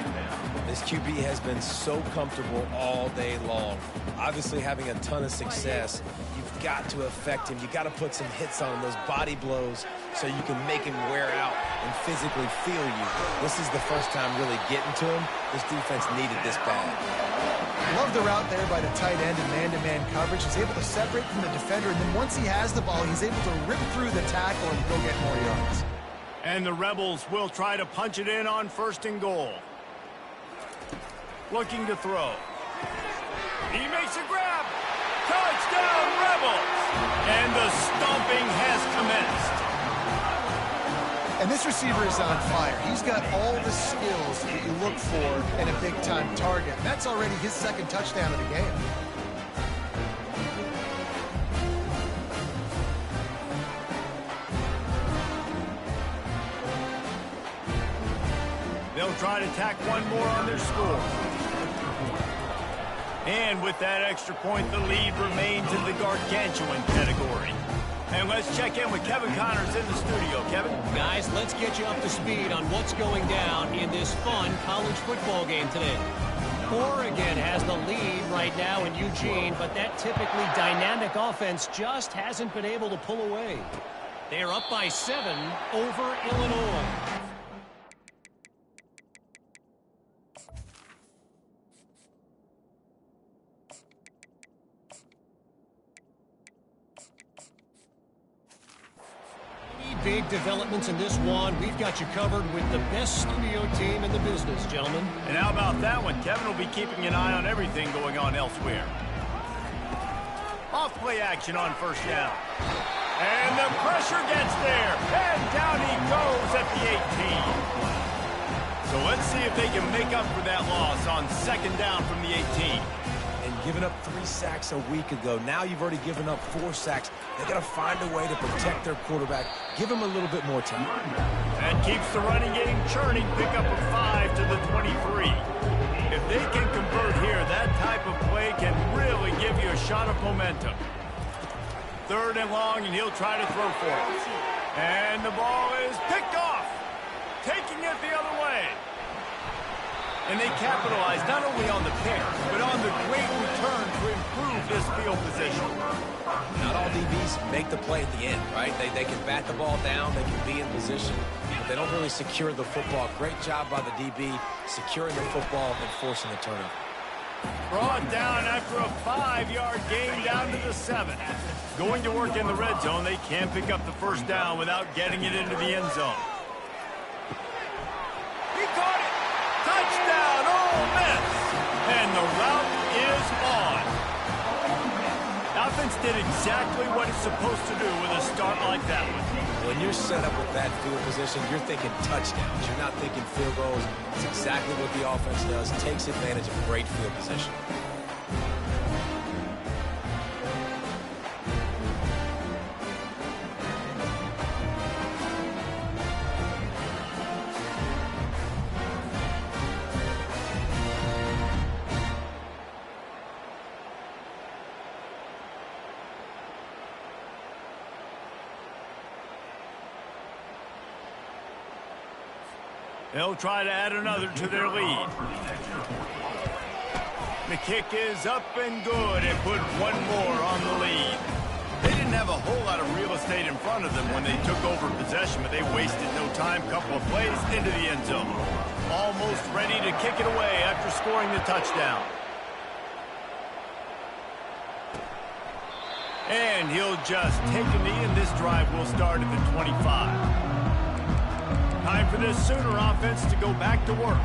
Speaker 2: This QB has been so comfortable all day long. Obviously having a ton of success. You've got to affect him. You've got to put some hits on him, those body blows, so you can make him wear out and physically feel you. This is the first time really getting to him. This defense needed this bad.
Speaker 3: Love the route there by the tight end in man-to-man coverage. He's able to separate from the defender, and then once he has the ball, he's able to rip through the tackle and go get more yards.
Speaker 1: And the Rebels will try to punch it in on 1st and goal. Looking to throw. He makes a grab. Touchdown, Rebels! And the stomping has commenced.
Speaker 3: And this receiver is on fire. He's got all the skills that you look for in a big-time target. And that's already his 2nd touchdown of the game.
Speaker 1: They'll try to tack one more on their score. And with that extra point, the lead remains in the gargantuan category. And let's check in with Kevin Connors in the studio. Kevin?
Speaker 4: Guys, let's get you up to speed on what's going down in this fun college football game today. Oregon has the lead right now in Eugene, but that typically dynamic offense just hasn't been able to pull away. They are up by 7 over Illinois. Big developments in this one. We've got you covered with the best studio team in the business, gentlemen.
Speaker 1: And how about that one? Kevin will be keeping an eye on everything going on elsewhere. Off play action on first down. And the pressure gets there. And down he goes at the 18. So let's see if they can make up for that loss on 2nd down from the 18.
Speaker 2: And giving up 3 sacks a week ago. Now you've already given up 4 sacks. They got to find a way to protect their quarterback. Give him a little bit more time.
Speaker 1: That keeps the running game churning. Pick up a 5 to the 23. If they can convert here, that type of play can really give you a shot of momentum. 3rd and long, and he'll try to throw for it. And the ball is picked off. Taking it the other way. And they capitalized not only on the pick, but on the great return to improve this field position.
Speaker 2: Not all DBs make the play at the end, right? They can bat the ball down, they can be in position, but they don't really secure the football. Great job by the DB securing the football and forcing the turnover.
Speaker 1: Brought down after a 5-yard gain down to the 7. Going to work in the red zone, they can't pick up the first down without getting it into the end zone. He caught it! Touchdown, Ole Miss! And the route is on. The offense did exactly what it's supposed to do with a start like that one.
Speaker 2: When you're set up with that field position, you're thinking touchdowns. You're not thinking field goals. It's exactly what the offense does. Takes advantage of great field position.
Speaker 1: They'll try to add another to their lead. The kick is up and good and put one more on the lead. They didn't have a whole lot of real estate in front of them when they took over possession, but they wasted no time. Couple of plays into the end zone. Almost ready to kick it away after scoring the touchdown. And he'll just take a knee, and this drive will start at the 25. Time for this Sooner offense to go back to work.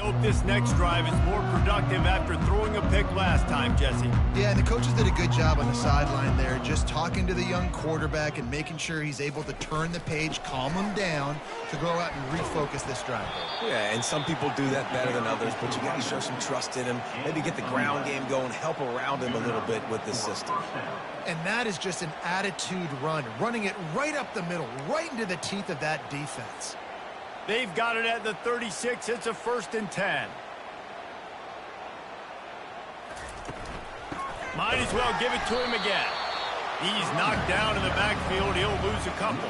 Speaker 1: Hope this next drive is more productive after throwing a pick last time, Jesse.
Speaker 3: Yeah, and the coaches did a good job on the sideline there, just talking to the young quarterback and making sure he's able to turn the page, calm him down to go out and refocus this drive.
Speaker 2: Yeah, and some people do that better than others, but you got to show some trust in him, maybe get the ground game going, help around him a little bit with this system.
Speaker 3: And that is just an attitude run, running it right up the middle, right into the teeth of that defense.
Speaker 1: They've got it at the 36. It's a 1st and 10. Might as well give it to him again. He's knocked down in the backfield. He'll lose a couple.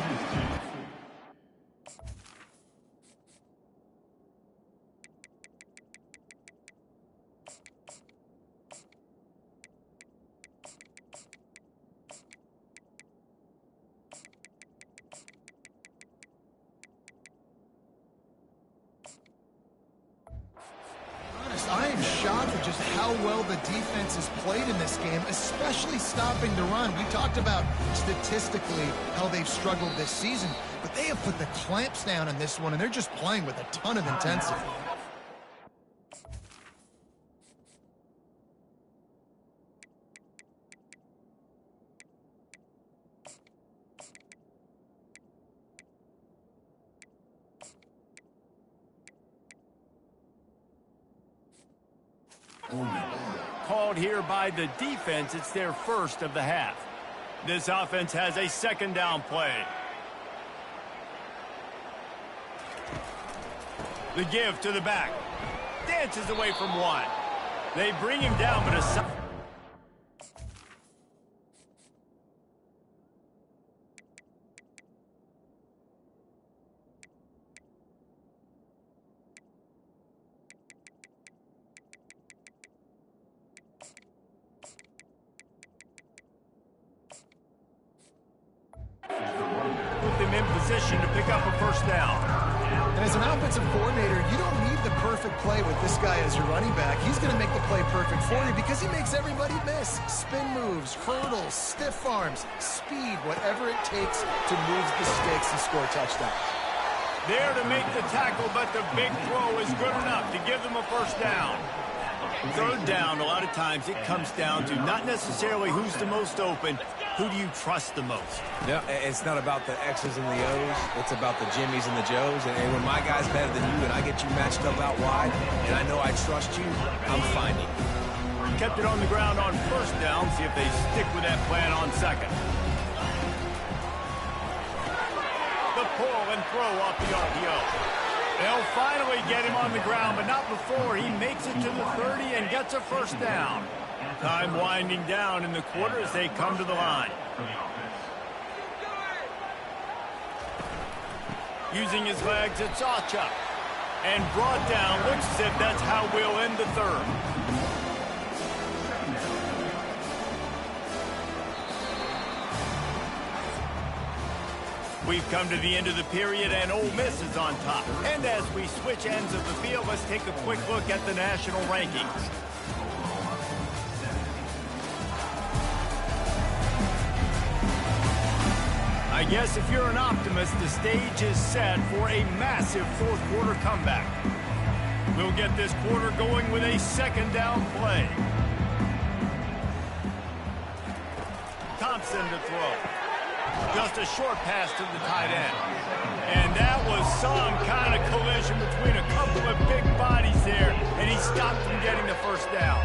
Speaker 3: I am shocked at just how well the defense has played in this game, especially stopping the run. We talked about statistically how they've struggled this season, but they have put the clamps down on this one, and they're just playing with a ton of intensity.
Speaker 1: called here by the defense. It's their first of the half. This offense has a second down play. The give to the back. Dances away from one. They bring him down, but a... Put them in position to pick up a first down.
Speaker 3: And as an offensive coordinator, you don't need the perfect play with this guy as your running back. He's going to make the play perfect for you because he makes everybody miss. Spin moves, hurdles, stiff arms, speed, whatever it takes to move the sticks and score a touchdown.
Speaker 1: There to make the tackle, but the big throw is good enough to give them a first down. Third down, a lot of times it comes down to not necessarily who's the most open, who do you trust the most?
Speaker 2: Yeah, it's not about the X's and the O's. It's about the Jimmies and the Joes. And when my guy's better than you and I get you matched up out wide and I know I trust you, I'm finding.
Speaker 1: Kept it on the ground on first down. See if they stick with that plan on second. The pull and throw off the RPO. They'll finally get him on the ground, but not before he makes it to the 30 and gets a first down. Time winding down in the quarter as they come to the line. Using his legs, it's Ocha. And brought down, looks as if that's how we'll end the third. We've come to the end of the period, and Ole Miss is on top. And as we switch ends of the field, let's take a quick look at the national rankings. I guess if you're an optimist, the stage is set for a massive fourth quarter comeback. We'll get this quarter going with a second down play. Thompson to throw. Just a short pass to the tight end. And that was some kind of collision between a couple of big bodies there, and he stopped from getting the first down.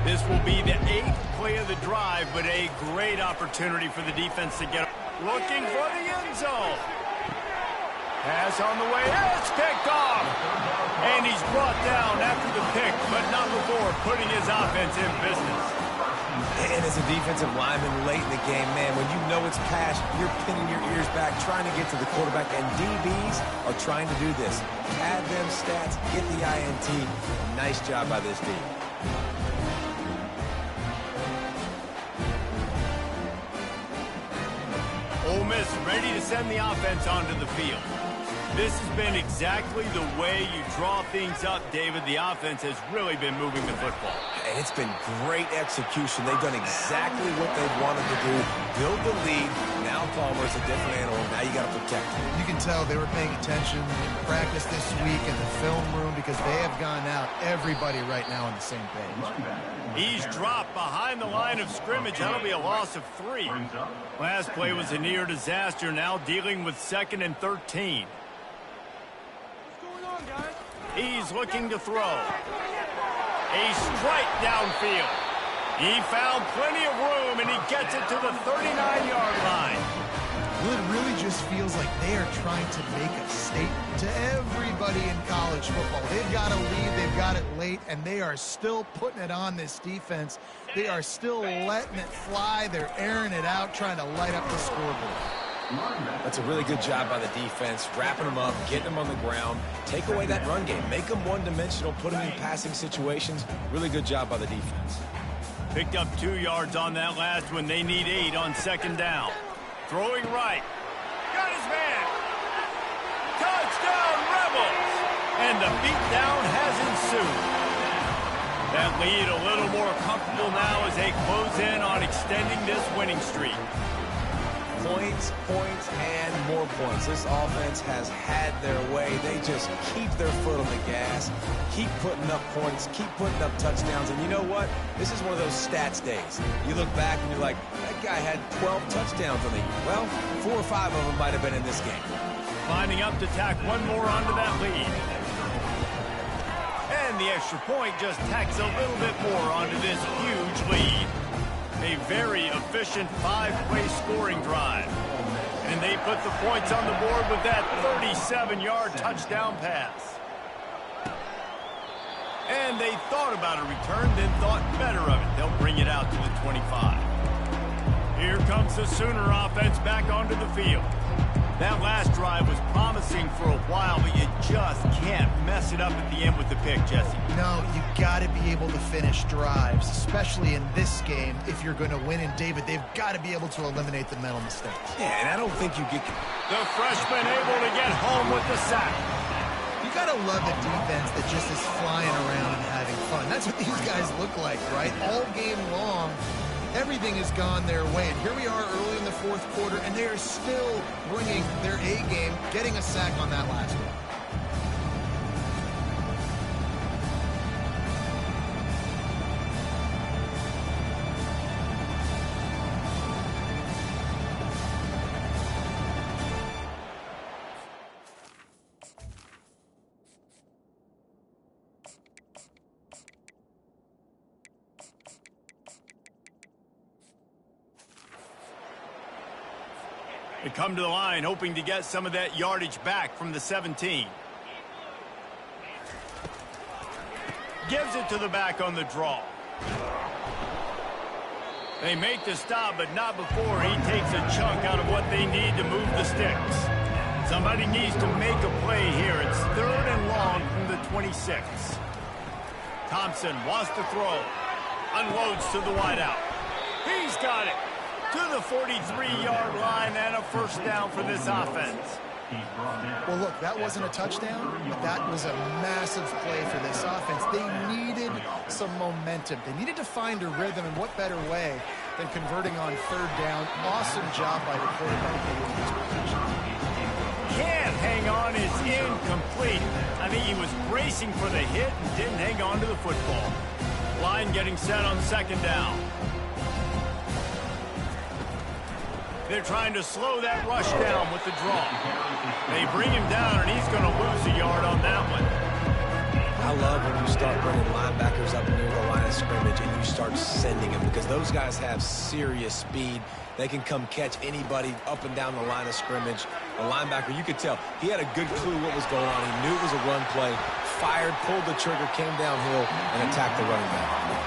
Speaker 1: This will be the 8th play of the drive, but a great opportunity for the defense to get looking for the end zone. Pass on the way. It's picked off. And he's brought down after the pick, but not before putting his offense in business.
Speaker 2: And as a defensive lineman late in the game, man, when you know it's pass, you're pinning your ears back, trying to get to the quarterback, and DBs are trying to do this. Add them stats, get the INT. Nice job by this D.
Speaker 1: Ole Miss ready to send the offense onto the field. This has been exactly the way you draw things up, David. The offense has really been moving the football.
Speaker 2: And it's been great execution. They've done exactly what they've wanted to do. Build the lead. Now Palmer's a different animal. Now you got to protect him.
Speaker 3: You can tell they were paying attention in practice this week in the film room because they have gone out, everybody right now on the same page.
Speaker 1: He's dropped behind the line of scrimmage. That'll be a loss of 3. Last play was a near disaster. Now dealing with 2nd and 13. He's looking to throw. A strike downfield. He found plenty of room, and he gets it to the 39-yard line.
Speaker 3: Well, it really just feels like they are trying to make a statement to everybody in college football. They've got a lead, they've got it late, and they are still putting it on this defense. They are still letting it fly. They're airing it out, trying to light up the scoreboard.
Speaker 2: That's a really good job by the defense, wrapping them up, getting them on the ground, take away that run game, make them one-dimensional, put them in passing situations. Really good job by the defense.
Speaker 1: Picked up 2 yards on that last one. They need 8 on 2nd down. Throwing right. Got his man. Touchdown, Rebels! And the beatdown has ensued. That lead a little more comfortable now as they close in on extending this winning streak.
Speaker 2: Points, points, and more points. This offense has had their way. They just keep their foot on the gas, keep putting up points, keep putting up touchdowns. And you know what? This is one of those stats days. You look back and you're like, that guy had 12 touchdowns on the year. Well, 4 or 5 of them might have been in this game.
Speaker 1: Lining up to tack one more onto that lead. And the extra point just tacks a little bit more onto this huge lead. A very efficient 5-play scoring drive. And they put the points on the board with that 37-yard touchdown pass. And they thought about a return, then thought better of it. They'll bring it out to the 25. Here comes the Sooner offense back onto the field. That last drive was promising for a while, but you just can't mess it up at the end with the pick, Jesse.
Speaker 3: No, you got to be able to finish drives, especially in this game. If you're going to win, and David, they've got to be able to eliminate the mental mistakes.
Speaker 2: Yeah, and I don't think you get...
Speaker 1: The freshman able to get home with the sack.
Speaker 3: You got to love the defense that just is flying around and having fun. That's what these guys look like, right? All game long, everything has gone their way. And here we are early in the fourth quarter, and they are still bringing their A game, getting a sack on that last one.
Speaker 1: They come to the line hoping to get some of that yardage back from the 17. Gives it to the back on the draw. They make the stop, but not before he takes a chunk out of what they need to move the sticks. Somebody needs to make a play here. It's 3rd and long from the 26. Thompson wants to throw. Unloads to the wideout. He's got it. To the 43-yard line and a first down for this offense.
Speaker 3: Well, look, that wasn't a touchdown, but that was a massive play for this offense. They needed some momentum. They needed to find a rhythm, and what better way than converting on 3rd down. Awesome job by the quarterback.
Speaker 1: Can't hang on, is incomplete. I think he was bracing for the hit and didn't hang on to the football. Line getting set on 2nd down. They're trying to slow that rush down with the draw. They bring him down, and he's going to lose a yard on that one.
Speaker 2: I love when you start bringing linebackers up near the line of scrimmage and you start sending them, because those guys have serious speed. They can come catch anybody up and down the line of scrimmage. The linebacker, you could tell, he had a good clue what was going on. He knew it was a run play, fired, pulled the trigger, came downhill, and attacked the running back.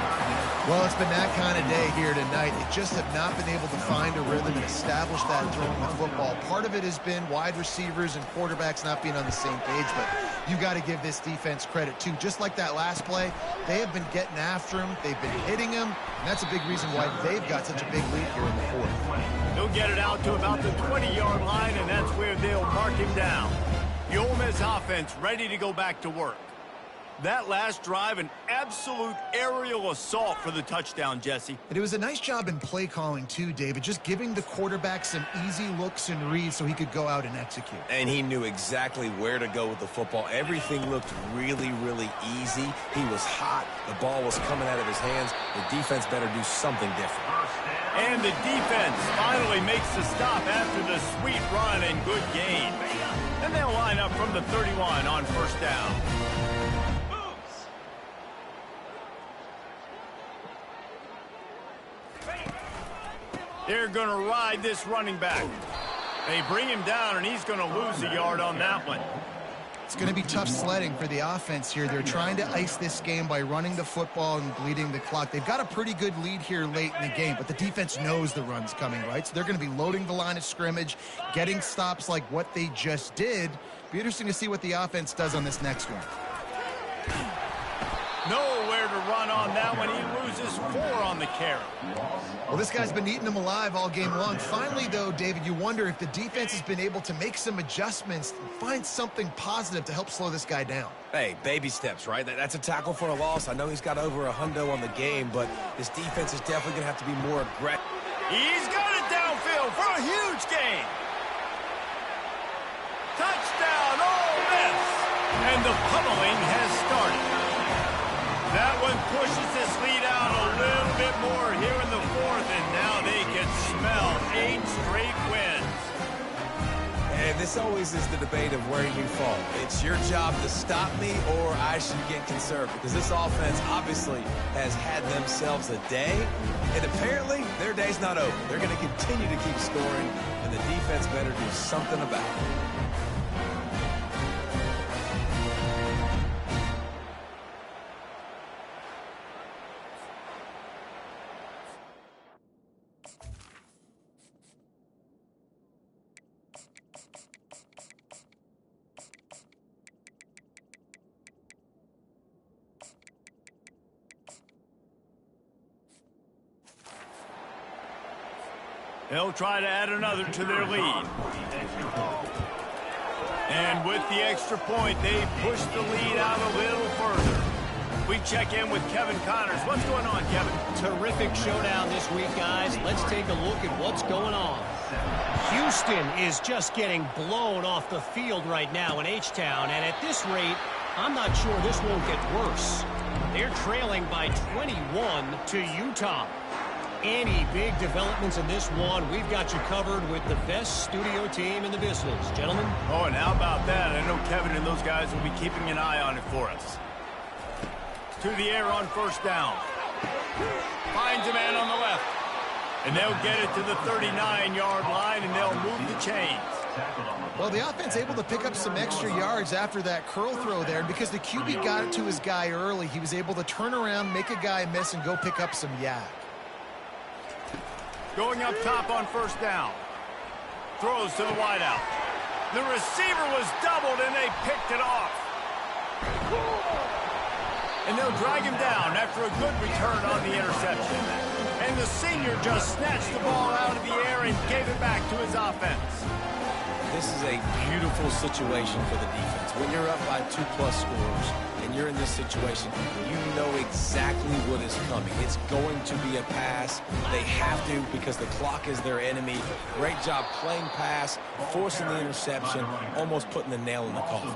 Speaker 3: Well, it's been that kind of day here tonight. They just have not been able to find a rhythm and establish that throwing the football. Part of it has been wide receivers and quarterbacks not being on the same page, but you got to give this defense credit, too. Just like that last play, they have been getting after him. They've been hitting him, and that's a big reason why they've got such a big lead here in the fourth.
Speaker 1: They'll get it out to about the 20-yard line, and that's where they'll mark him down. The Ole Miss offense ready to go back to work. That last drive, an absolute aerial assault for the touchdown, Jesse.
Speaker 3: And it was a nice job in play calling, too, David, just giving the quarterback some easy looks and reads so he could go out and execute.
Speaker 2: And he knew exactly where to go with the football. Everything looked really, really easy. He was hot. The ball was coming out of his hands. The defense better do something different.
Speaker 1: And the defense finally makes the stop after the sweet run and good gain. And they'll line up from the 31 on 1st down. They're going to ride this running back. They bring him down, and he's going to lose a yard on that one.
Speaker 3: It's going to be tough sledding for the offense here. They're trying to ice this game by running the football and bleeding the clock. They've got a pretty good lead here late in the game, but the defense knows the run's coming, right? So they're going to be loading the line of scrimmage, getting stops like what they just did. Be interesting to see what the offense does on this next one.
Speaker 1: Nowhere to run on that one. He loses 4 on the carry.
Speaker 3: Well, this guy's been eating them alive all game long. Finally, though, David, you wonder if the defense has been able to make some adjustments and find something positive to help slow this guy down.
Speaker 2: Hey, baby steps, right? That's a tackle for a loss. I know he's got over $100 on the game, but this defense is definitely going to have to be more aggressive.
Speaker 1: He's got it downfield for a huge gain. Touchdown, Ole Miss. And the pummeling has started. That one pushes this lead out a little bit more here in the 4th, and now they can smell 8 straight wins.
Speaker 2: And this always is the debate of where you fall. It's your job to stop me or I should get conservative, because this offense obviously has had themselves a day, and apparently their day's not over. They're going to continue to keep scoring, and the defense better do something about it.
Speaker 1: They'll try to add another to their lead. And with the extra point, they push the lead out a little further. We check in with Kevin Connors. What's going on, Kevin?
Speaker 4: Terrific showdown this week, guys. Let's take a look at what's going on. Houston is just getting blown off the field right now in H-Town, and at this rate, I'm not sure this won't get worse. They're trailing by 21 to Utah. Any big developments in this one, we've got you covered with the best studio team in the business. Gentlemen?
Speaker 1: Oh, and how about that? I know Kevin and those guys will be keeping an eye on it for us. To the air on first down. Finds a man on the left. And they'll get it to the 39-yard line, and they'll move the chains.
Speaker 3: Well, the offense able to pick up some extra yards after that curl throw there. And because the QB got it to his guy early, he was able to turn around, make a guy miss, and go pick up some yak.
Speaker 1: Going up top on first down. Throws to the wideout. The receiver was doubled, and they picked it off. And they'll drag him down after a good return on the interception. And the senior just snatched the ball out of the air and gave it back to his offense.
Speaker 2: This is a beautiful situation for the defense. When you're up by 2+ scores and you're in this situation, you know exactly what is coming. It's going to be a pass. They have to, because the clock is their enemy. Great job playing pass, forcing the interception, almost putting the nail in the coffin.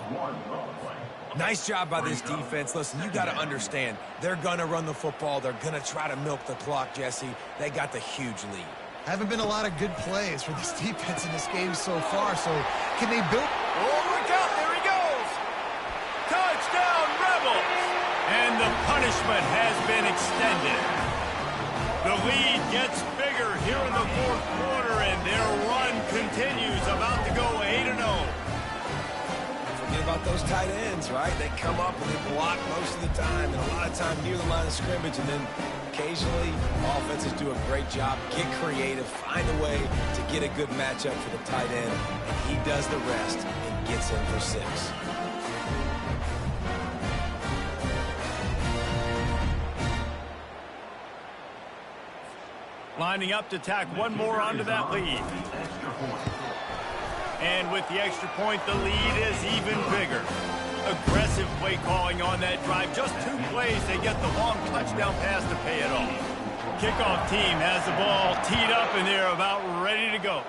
Speaker 2: Nice job by this defense. Listen, you got to understand, they're going to run the football. They're going to try to milk the clock, Jesse. They got the huge lead.
Speaker 3: Haven't been a lot of good plays for this defense in this game so far, so can they build?
Speaker 1: Oh, look out, there he goes! Touchdown, Rebels! And the punishment has been extended. The lead gets bigger here in the fourth quarter, and their run continues, about to go 8-0.
Speaker 2: Forget about those tight ends, right? They come up and they block most of the time, and a lot of time near the line of scrimmage, and then occasionally offenses do a great job, get creative, find a way to get a good matchup for the tight end, and he does the rest and gets in for 6.
Speaker 1: Lining up to tack one more onto that lead. And with the extra point, the lead is even bigger. Aggressive play calling on that drive. Just 2 plays, they get the long touchdown pass to pay it off. Kickoff team has the ball teed up, and they're about ready to go.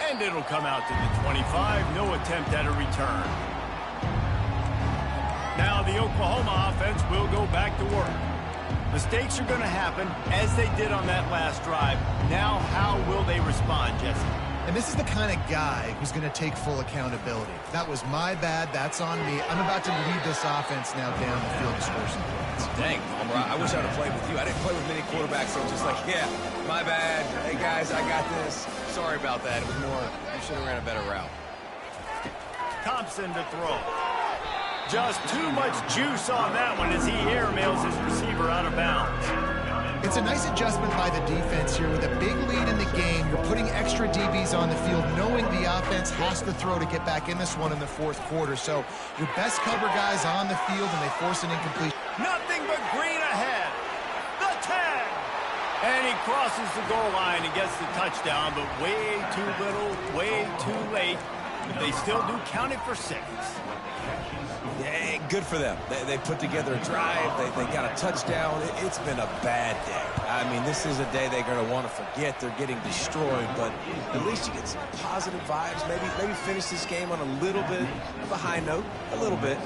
Speaker 1: And it'll come out to the 25. No attempt at a return. Now the Oklahoma offense will go back to work. Mistakes are going to happen, as they did on that last drive. Now, how will they respond, Jesse?
Speaker 3: And this is the kind of guy who's going to take full accountability. That was my bad. That's on me. I'm about to lead this offense now down the field to score some points.
Speaker 2: Dang, Palmer, I wish I would have played with you. I didn't play with many quarterbacks, so I'm just like, yeah, my bad. Hey, guys, I got this. Sorry about that. It was more, you should have ran a better route.
Speaker 1: Thompson to throw. Just too much juice on that one as he airmails his receiver out of bounds.
Speaker 3: It's a nice adjustment by the defense here. With a big lead in the game, you're putting extra DBs on the field, knowing the offense has to throw to get back in this one in the fourth quarter. So your best cover guys on the field, and they force an incompletion.
Speaker 1: Nothing but green ahead. The 10. And he crosses the goal line and gets the touchdown, but way too little, way too late. But they still do count it for 6.
Speaker 2: Yeah, good for them. They put together a drive. They got a touchdown. It's been a bad day. I mean, this is a day they're going to want to forget. They're getting destroyed, but at least you get some positive vibes. Maybe finish this game on a little bit of a high note, a little bit.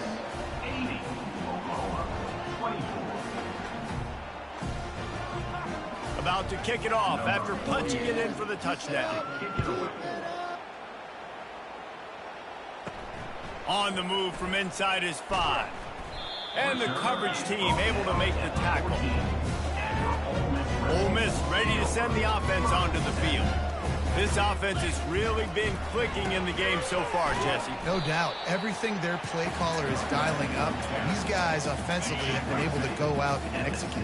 Speaker 1: about to kick it off after punching it in for the touchdown. On the move from inside his 5. And the coverage team able to make the tackle. Ole Miss ready to send the offense onto the field. This offense has really been clicking in the game so far, Jesse.
Speaker 3: No doubt. Everything their play caller is dialing up. These guys offensively have been able to go out and execute.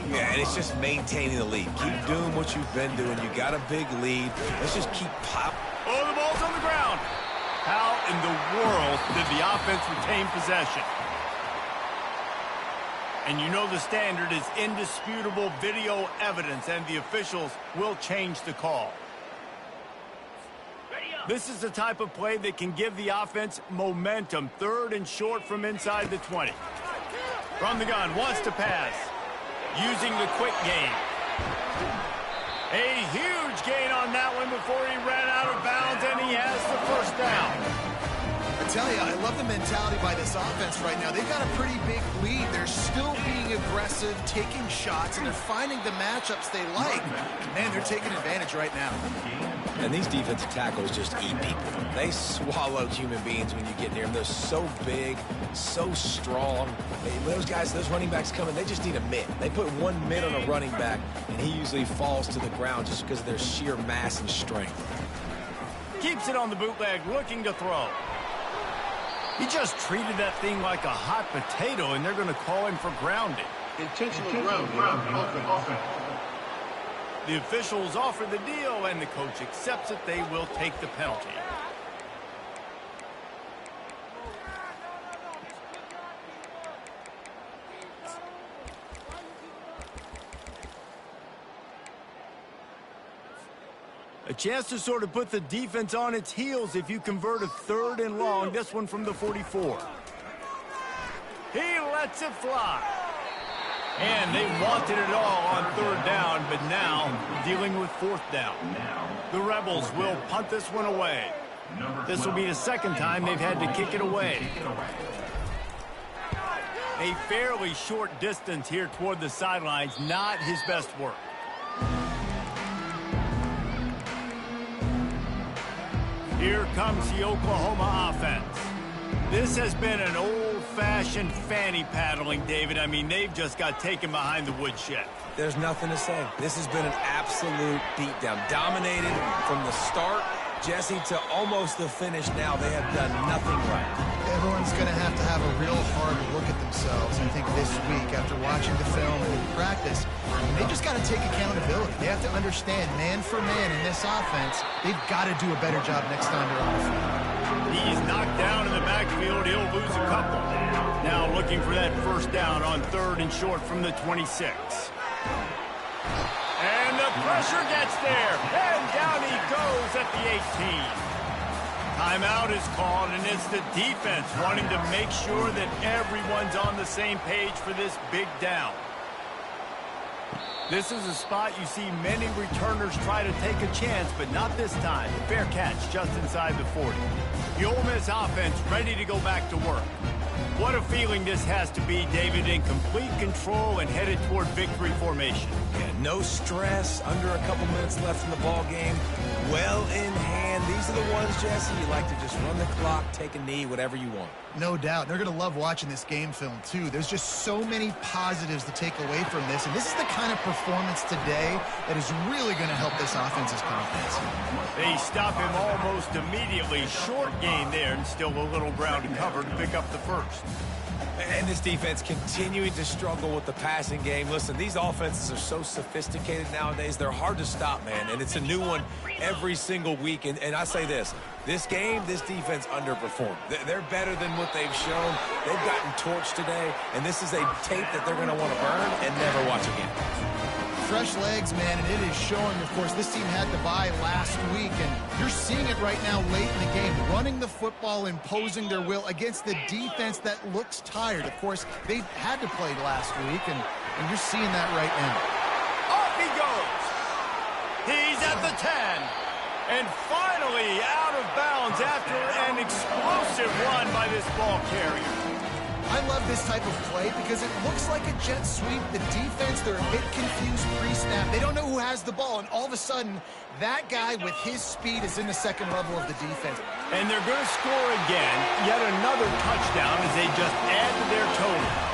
Speaker 2: Yeah, and it's just maintaining the lead. Keep doing what you've been doing. You got a big lead. Let's just keep pop.
Speaker 1: Oh, the ball's on the ground. How in the world did the offense retain possession? And you know the standard is indisputable video evidence, and the officials will change the call. This is the type of play that can give the offense momentum. 3rd and short from inside the 20. From the gun, wants to pass. Using the quick game. A huge gain on that one before he ran out of bounds, and he has the first down.
Speaker 3: I tell you, I love the mentality by this offense right now. They've got a pretty big lead. They're still being aggressive, taking shots, and they're finding the matchups they like. Man, they're taking advantage right now.
Speaker 2: And these defensive tackles just eat people. They swallow human beings when you get near them. They're so big, so strong. Those guys, those running backs coming, they just need a mitt. They put 1 mitt on a running back, and he usually falls to the ground just because of their sheer mass and strength.
Speaker 1: Keeps it on the bootleg, looking to throw. He just treated that thing like a hot potato, and they're going to call him for grounding.
Speaker 5: Intentional grounding.
Speaker 1: The officials offer the deal, and the coach accepts it. They will take the penalty. A chance to sort of put the defense on its heels if you convert a 3rd and long. This one from the 44. He lets it fly. And they wanted it all on 3rd down, but now dealing with 4th down. The Rebels will punt this one away. This will be the 2nd time they've had to kick it away. A fairly short distance here toward the sidelines, not his best work. Here comes the Oklahoma offense. This has been an old-fashioned fanny paddling, David. I mean, they've just got taken behind the woodshed.
Speaker 2: There's nothing to say. This has been an absolute beatdown. Dominated from the start, Jesse, to almost the finish now. They have done nothing right.
Speaker 3: Everyone's going to have a real hard look at themselves, I think, this week after watching the film and in practice. They just got to take accountability. They have to understand, man for man in this offense, they've got to do a better job next time they're on the field.
Speaker 1: He's knocked down in the backfield. He'll lose a couple. Now looking for that 1st down on 3rd and short from the 26. And the pressure gets there. And down he goes at the 18. Timeout is called, and it's the defense wanting to make sure that everyone's on the same page for this big down. This is a spot you see many returners try to take a chance, but not this time. Fair catch just inside the 40. The Ole Miss offense ready to go back to work. What a feeling this has to be, David, in complete control and headed toward victory formation.
Speaker 2: Yeah, no stress, under a couple minutes left in the ball game. Well in hand. These are the ones, Jesse, you like to just run the clock, take a knee, whatever you want.
Speaker 3: No doubt. They're going to love watching this game film, too. There's just so many positives to take away from this, and this is the kind of performance today that is really going to help this offense's confidence.
Speaker 1: They stop him almost immediately. Short gain there, and still a little ground to cover to pick up the 1st.
Speaker 2: And this defense continuing to struggle with the passing game. Listen, these offenses are so sophisticated nowadays. They're hard to stop, man. And it's a new one every single week. And I say this game, this defense underperformed. They're better than what they've shown. They've gotten torched today. And this is a tape that they're going to want to burn and never watch again.
Speaker 3: Fresh legs, man, and it is showing. Of course, this team had the bye last week, and you're seeing it right now late in the game, running the football, imposing their will against the defense that looks tired. Of course, they had to play last week, and you're seeing that right now.
Speaker 1: Off he goes. He's at the 10, and finally out of bounds after an explosive run by this ball carrier.
Speaker 3: I love this type of play because it looks like a jet sweep. The defense, they're a bit confused pre-snap. They don't know who has the ball, and all of a sudden, that guy with his speed is in the second level of the defense.
Speaker 1: And they're going to score again, yet another touchdown as they just add to their total.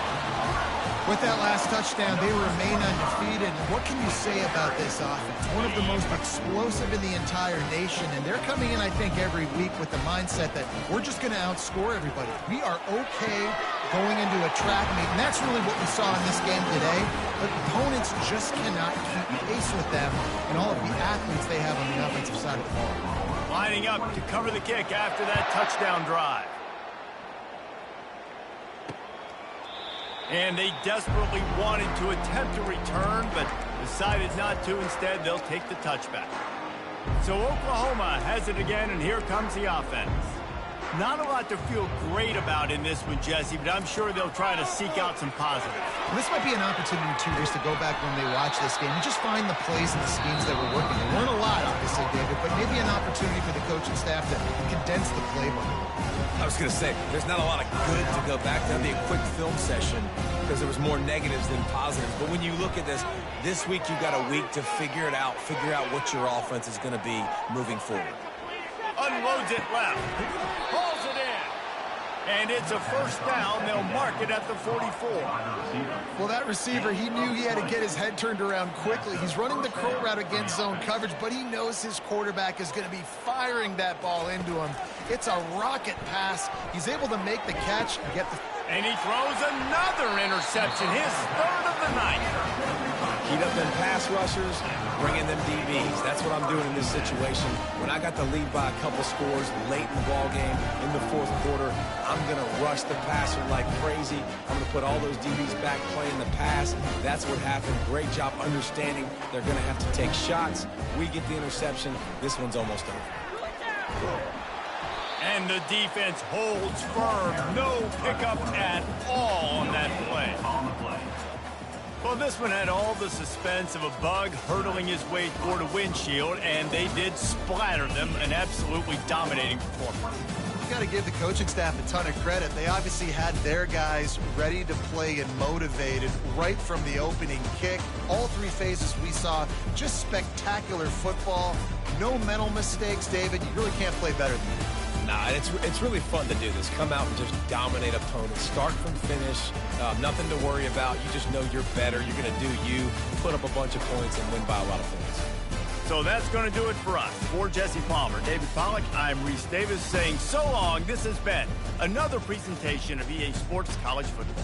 Speaker 3: With that last touchdown, they remain undefeated. What can you say about this offense? One of the most explosive in the entire nation, and they're coming in, I think, every week with the mindset that we're just going to outscore everybody. We are okay going into a track meet, and that's really what we saw in this game today. But opponents just cannot keep pace with them and all of the athletes they have on the offensive side of the ball.
Speaker 1: Lining up to cover the kick after that touchdown drive. And they desperately wanted to attempt a return, but decided not to. Instead, they'll take the touchback. So Oklahoma has it again, and here comes the offense. Not a lot to feel great about in this one, Jesse, but I'm sure they'll try to seek out some positives.
Speaker 3: This might be an opportunity, too, just to go back when they watch this game and just find the plays and the schemes that were working. There weren't a lot, obviously, David, but maybe an opportunity for the coaching staff to condense the playbook.
Speaker 2: I was going to say, there's not a lot of good to go back. That'd be a quick film session because there was more negatives than positives. But when you look at this week you've got a week to figure it out, figure out what your offense is going to be moving forward.
Speaker 1: Unloads it left. Pulls it in. And it's a first down. They'll mark it at the 44.
Speaker 3: Well, that receiver, he knew he had to get his head turned around quickly. He's running the curl route against zone coverage, but he knows his quarterback is going to be firing that ball into him. It's a rocket pass. He's able to make the catch and get the...
Speaker 1: And he throws another interception, his third of the night.
Speaker 2: Heat up them pass rushers, bring in them DBs. That's what I'm doing in this situation. When I got the lead by a couple scores late in the ball game in the fourth quarter, I'm going to rush the passer like crazy. I'm going to put all those DBs back playing the pass. That's what happened. Great job understanding they're going to have to take shots. We get the interception. This one's almost over.
Speaker 1: And the defense holds firm. No pickup at all on that play. Well, this one had all the suspense of a bug hurtling his way toward a windshield, and they did splatter them, an absolutely dominating performance.
Speaker 3: You got to give the coaching staff a ton of credit. They obviously had their guys ready to play and motivated right from the opening kick. All three phases we saw, just spectacular football. No mental mistakes, David. You really can't play better than that.
Speaker 2: Nah, it's really fun to do this. Come out and just dominate opponents. Start from finish. Nothing to worry about. You just know you're better. You're going to do you, put up a bunch of points, and win by a lot of points.
Speaker 1: So that's going to do it for us. For Jesse Palmer, David Pollack, I'm Reese Davis saying so long. This has been another presentation of EA Sports College Football.